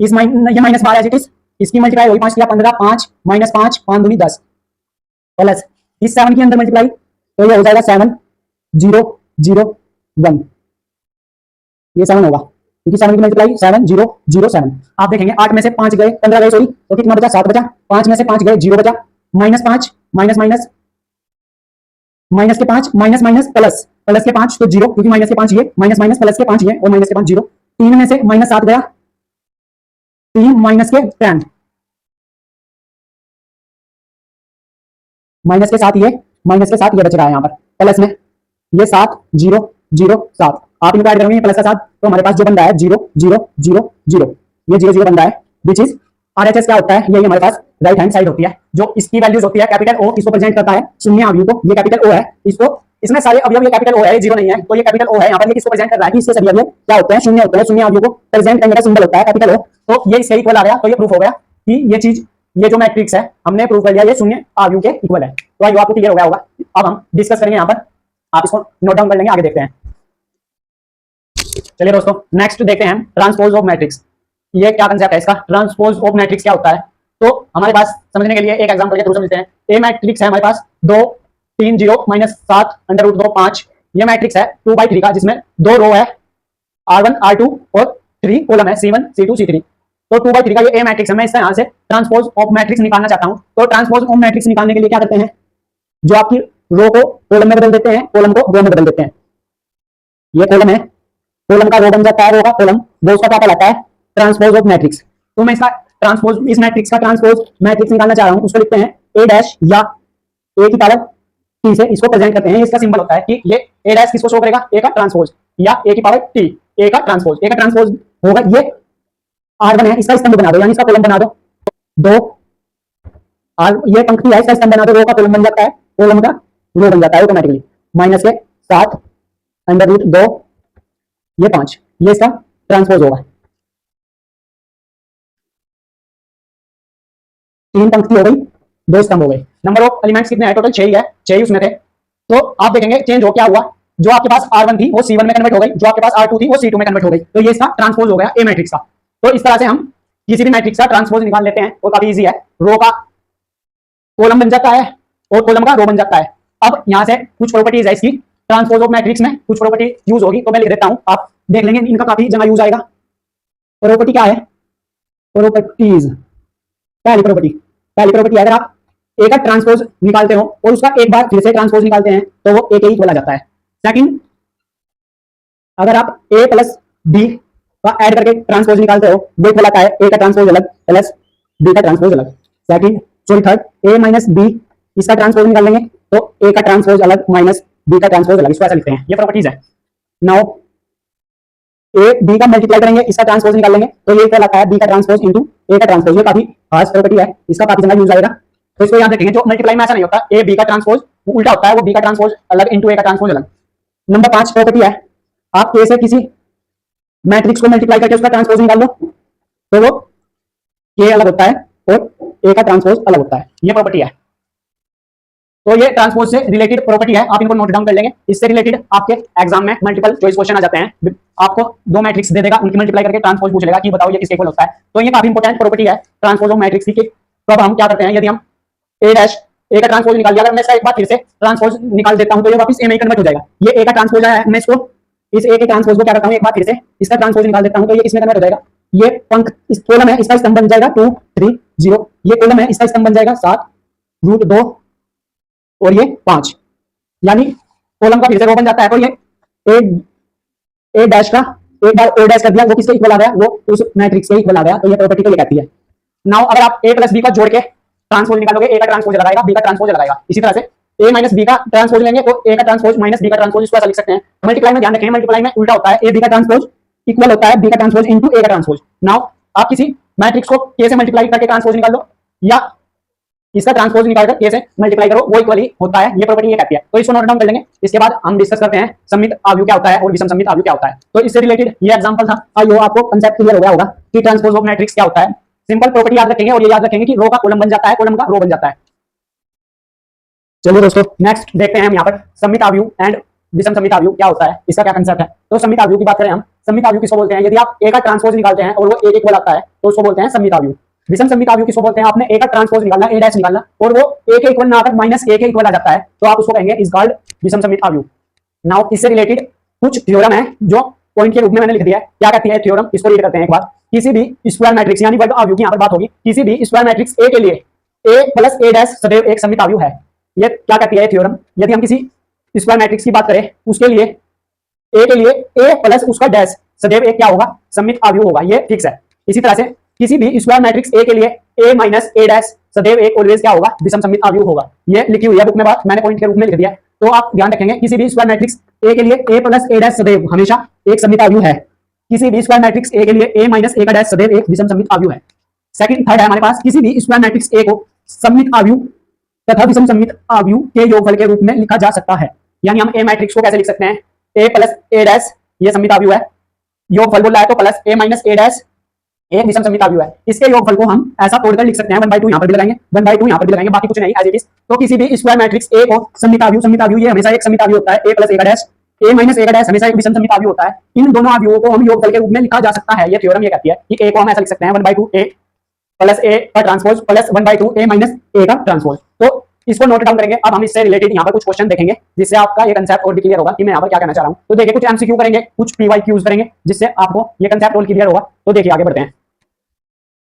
इस ये -12 एज इट इज, इसकी मल्टीप्लाई होगी 5 किया 15, 5 -5 5 दूनी 10 प्लस इस 7 के अंदर मल्टीप्लाई, तो ये हो जाएगा 7 0 0 1, ये 7 होगा क्योंकि 7 की मल्टीप्लाई 7 0 0 7। आप देखेंगे 8 में से 5 गए 15 गए, सॉरी, तो कितना बचा 7 बचा, 5 में से 5 गए 0 बचा, -5 माइनस के 5 माइनस प्लस के 5 तो 0, क्योंकि माइनस के 5 ये माइनस प्लस के 5 ये और माइनस के 5 0, 3 में से -7 गया, 3 माइनस के 10 माइनस के 7 ये बच रहा है यहाँ पर, प्लस में ये 7 0 0 7, आप इनको ऐड करोगे प्लस का 7, तो हमारे पास जो बन रहा है 0 0 0 0, ये 0 0 बन रहा है, विच इज आरएचएस क्या होता है, ये हमारे पास राइट हैंड साइड होती है, जो इसकी वैल्यूज होती है कैपिटल ओ, इसको प्रेजेंट करता है शून्य अवयव को, ये कैपिटल ओ है, इसको इसमें सारे अवयव ये कैपिटल ओ है, जीरो नहीं है, तो ये कैपिटल ओ है यहाँ पर, ये किसको प्रेजेंट कर रहा है कि इससे सभी अवयव क्या होते हैं, शून्य होते हैं, शून्य अवयव को प्रेजेंट करने का सिंबल होता है कैपिटल ओ, तो ये इसके इक्वल आ गया, तो ये प्रूफ हो गया कि ये चीज, ये जो मैट्रिक्स है हमने प्रूफ कर लिया ये शून्य अवयव के इक्वल है। तो आई आपको क्लियर हो गया होगा। अब हम डिस्कस करेंगे यहाँ पर, आप इसको नोट डाउन कर लेंगे, आगे देखते हैं। चलिए दोस्तों नेक्स्ट देखते हैं ट्रांसपोज ऑफ मैट्रिक्स। ये क्या कंसेप्ट है इसका, ट्रांसपोज ऑफ मैट्रिक्स क्या होता है, तो हमारे पास समझने के लिए एक एग्जांपल के थ्रू समझते हैं। ए मैट्रिक्स है हमारे पास 2 3 0 -7 √2 5, ये मैट्रिक्स है 2/3 का, जिसमें 2 रो है R1 R2 और 3 कॉलम है C1 C2 C3, तो 2/3 का ये ए मैट्रिक्स है। मैं इससे यहाँ से ट्रांसपोज ऑफ मैट्रिक्स निकालना चाहता हूँ, तो ट्रांसपोज ऑफ मैट्रिक्स निकालने के लिए क्या करते हैं, जो आपकी रो को कॉलम में बदल देते हैं, कॉलम को रो में बदल देते हैं। ये कॉलम है, कॉलम का रो बन जाता है, रो का कॉलम, वो उसका क्या कहलाता है, ट्रांसपोज ऑफ मैट्रिक्स। तो मैं इसका ट्रांसपोज, इस मैट्रिक्स का ट्रांसपोज मैट्रिक्स निकालना चाह रहा हूं, उसको लिखते हैं ए डैश या ए की पावर टी से इसको प्रेजेंट करते हैं। इसका सिंबल होता है कि ये ए डैश किसको शो करेगा, ए का ट्रांसपोज, या ए की पावर टी ए का ट्रांसपोज। ए का ट्रांसपोज होगा ये R1 है, इसका स्तंभ बना दो, यानी इसका कॉलम बना दो, 2 आर, ये पंक्ति है, इसका स्तंभ बना दो, रो का कॉलम बन जाता है, कॉलम का रो बन जाता है ऑटोमेटिकली, माइनस के 7 √2 ये 5, ये इसका ट्रांसपोज होगा। 3 पंक्ति हो गई, 2 स्तंभ हो गए। नंबर ऑफ एलिमेंट्स कितने हैं, टोटल 6 ही है, 6 ही उसमें थे। तो आप देखेंगे चेंज हो क्या हुआ, जो आपके पास R1 थी वो C1 में कन्वर्ट हो गई, जो आपके पास R2 थी वो C2 में कन्वर्ट हो गई, तो ये इसका ट्रांसपोज हो गया ए मैट्रिक्स का। तो इस तरह से हम किसी भी मैट्रिक्स का ट्रांसपोज निकाल लेते हैं, और काफी इजी है, रो का कॉलम बन जाता है और कॉलम का रो बन जाता है। अब यहाँ से कुछ प्रॉपर्टीज है इसकी, ट्रांसपोज ऑफ मैट्रिक्स में कुछ प्रॉपर्टी यूज होगी, तो मैं लिख देता हूँ, आप देख लेंगे, इनका काफी जगह यूज आएगा। प्रॉपर्टी क्या है, प्रॉपर्टीज, पहली प्रॉपर्टी अगर आप ए का ट्रांसपोज निकालते हो और उसका एक बार फिर से ट्रांसपोज निकालते हैं तो वो ए के इक्वल आ जाता है। सेकंड, अगर आप ए प्लस बी का ऐड करके ट्रांसपोज निकालते हो वो इक्वल आता है ए का ट्रांसपोज अलग प्लस बी का ट्रांसपोज अलग। सेकंड, सॉरी थर्ड, ए माइनस बी इसका ट्रांसपोज निकाल लेंगे तो ए का ट्रांसपोज अलग माइनस बी का ट्रांसपोज अलग, इसको ऐसा लिखते हैं, ये प्रॉपर्टीज है। नाउ ए बी का मल्टीप्लाई करेंगे, इसका ट्रांसपोज निकाल लेंगे तो ये इक्वल आता है बी का ट्रांसपोज इनटू ए का ट्रांसपोज। ये काफी खास प्रॉपर्टी है, इसका काफी जगह यूज आएगा, तो इसको याद रखेंगे। जो मल्टीप्लाई में ऐसा नहीं होता, ए बी का ट्रांसपोज उल्टा होता है, वो बी का ट्रांसपोज अलग इनटू ए का ट्रांसपोज अलग। नंबर 5 प्रॉपर्टी है, आप ए से किसी मैट्रिक्स को मल्टीप्लाई करके उसका ट्रांसपोज निकाल लो तो वो ए अलग होता है और ए का ट्रांसपोज अलग होता है, ये प्रॉपर्टी है। तो ये ट्रांसपोज से रिलेटेड प्रॉपर्टी है, आप इनको नोट डाउन कर लेंगे। इससे रिलेटेड आपके एग्जाम में मल्टीपल चॉइस क्वेश्चन आ जाते हैं, आपको 2 मैट्रिक्स दे देगा, उनकी मल्टीप्लाई करके ट्रांसपोज पूछ लेगा कि बताओ ये किसके इक्वल होता है। तो ये काफी इंपॉर्टेंट प्रॉपर्टी है ट्रांसपोज ऑफ मैट्रिक्स की। तो अब हम क्या करते हैं, यदि हम ए डैश ए का ट्रांसपोज निकाल दिया, अगर मैं इसका एक बार फिर से ट्रांसपोज निकाल देता हूं तो ये वापस ए में कन्वर्ट हो जाएगा। ये ए का ट्रांसपोज है, मैं इसको इस ए के ट्रांसपोज को क्या करता हूं, एक बार फिर से इसका ट्रांसपोज निकाल देता हूं तो ये किसमें कन्वर्ट हो जाएगा। ये पंख इस कॉलम है, इसका स्तंभ बन जाएगा 2 3 0, ये कॉलम है, इसका स्तंभ बन जाएगा 7 √2 और ये 5, यानी कॉलम का फिर से रो बन जाता है। तो ये ए डैश का एक बार ओ डैश कर दिया, वो किसके इक्वल आ गया, वो उस मैट्रिक्स के इक्वल आ गया, तो ये प्रॉपर्टी को ये कहती है। नाउ अगर आप ए प्लस बी का जोड़ के ट्रांसपोज निकालोगे, ए का ट्रांसपोज लगाएगा, बी का ट्रांसपोज लगाएगा, इसी तरह से ए माइनस बी का ट्रांसपोज लेंगे तो ए का ट्रांसपोज माइनस बी का ट्रांसपोज, इसको ऐसा लिख सकते हैं। मल्टीप्लाई में ध्यान रखें, मल्टीप्लाई में उल्टा होता है, ए बी का ट्रांसपोज इक्वल होता है बी का ट्रांसपोज इनटू ए का ट्रांसपोज। नाउ आप किसी मैट्रिक्स को के से मल्टीप्लाई करके ट्रांसपोज निकाल लो या इसका ट्रांसपोज निकालकर के से मल्टीप्लाई करो, वो इक्वल ही होता है, ये प्रॉपर्टी ये कहती है। तो इसको नोट डाउन कर लेंगे, इसके बाद हम डिस्कस करते हैं सममित अवयव क्या होता है और विषम सममित अवयव क्या होता है। तो इससे रिलेटेड ये एग्जांपल था, आई होप आपको कांसेप्ट क्लियर हो गया होगा कि ट्रांसपोज ऑफ मैट्रिक्स क्या होता है, सिंपल प्रॉपर्टी याद रखेंगे और ये याद रखेंगे कि रो का कॉलम बन जाता है, कॉलम का रो बन जाता है। चलिए दोस्तों नेक्स्ट देखते हैं हम यहाँ पर सममिताव्यू एंड विषम सममिताव्यू क्या होता है, इसका क्या कंसेप्ट है। तो सममिताव्यू की बात करें हम, सममिताव्यू किसको बोलते हैं? यदि आप ए का ट्रांसपोज निकालते हैं और वो एक इक्वल आता है तो उसको बोलते हैं सममिताव्यू। विषम सममिताव्यू किसको बोलते हैं? आपने ए का ट्रांसपोज निकालना, ए डैश निकालना और वो ए के इक्वल ना आकर माइनस ए के इक्वल आ जाता है तो आप उसको कहेंगे इज कॉल्ड विषम सममिताव्यू। नाउ इससे रिलेटेड कुछ थ्योरम है जो पॉइंट के रूप में मैंने लिख दिया है। क्या कहती है थ्योरम, इसको रीड करते हैं एक बार। किसी भी स्क्वायर मैट्रिक्स यानी वर्ग आव्यूह की यहाँ पर बात होगी, किसी भी स्क्वायर मैट्रिक्स ए के लिए ए प्लस ए डैश सदैव एक सममिताव्यू है। ये क्या कहती है थ्योरम? यदि हम किसी स्क्वायर मैट्रिक्स की बात करें उसके लिए ए के लिए ए प्लस उसका डैश सदैव एक क्या होगा? सममिताव्यू होगा, ये फिक्स है। इसी तरह से किसी भी स्क्वायर मैट्रिक्स ए के लिए ए माइनस ए डैश सदैव एक ऑलवेज क्या होगा? विषम सममिताव्यू होगा। ये लिखी हुई है बुक में बात, मैंने पॉइंट के रूप में लिख दिया है तो आप ध्यान रखेंगे किसी भी स्क्वायर मैट्रिक्स ए के लिए ए प्लस ए डैश सदैव हमेशा एक सममिताव्यू है। किसी भी स्क्वायर मैट्रिक्स ए के लिए ए माइनस ए का डैश सदैव एक विषम सममिताव्यू है। सेकंड थर्ड है हमारे पास, किसी भी स्क्वायर मैट्रिक्स ए को सममिताव्यू तथा विषम सममिताव्यू के योगफल के रूप में लिखा जा सकता है। यानी हम ए मैट्रिक्स को कैसे लिख सकते हैं? ए प्लस ए डैश ये सममिताव्यू है, योगफल बोल रहा है तो प्लस ए माइनस ए डैश एक विषम सममिताव्यू है। इसके योगफल को हम ऐसा तोड़कर लिख सकते हैं 1/2 यहाँ पर भी लगाएंगे, 1/2 यहाँ पर भी लगाएंगे, बाकी कुछ नहीं एज इट इज। तो किसी भी स्क्वायर मैट्रिक्स ए को सममिताव्यू ये हमेशा एक सममिताव्यू होता है, ए प्लस ए का डैश ए माइनस ए का डैश हमेशा एक विषम सममिताव्यू होता है। इन दोनों अवयवों को हम योगफल के रूप में लिखा जा सकता है। ये थ्योरम ये कहती है कि ए को हम ऐसा लिख सकते हैं 1/2 ए प्लस ए का ट्रांसपोज प्लस 1/2 ए माइनस ए का ट्रांसपोज। तो इसको नोट डाउन करेंगे। अब हम इससे रिलेटेड यहाँ पर कुछ क्वेश्चन देखेंगे जिससे आपका ये कंसेप्ट और भी क्लियर होगा कि मैं यहाँ पर क्या कहना चाह रहा हूँ। तो देखिए कुछ एमसीक्यू करेंगे, कुछ पीवाईक्यूज करेंगे जिससे आपको ये कंसेप्ट और क्लियर होगा। तो देखिए आगे बढ़ते हैं।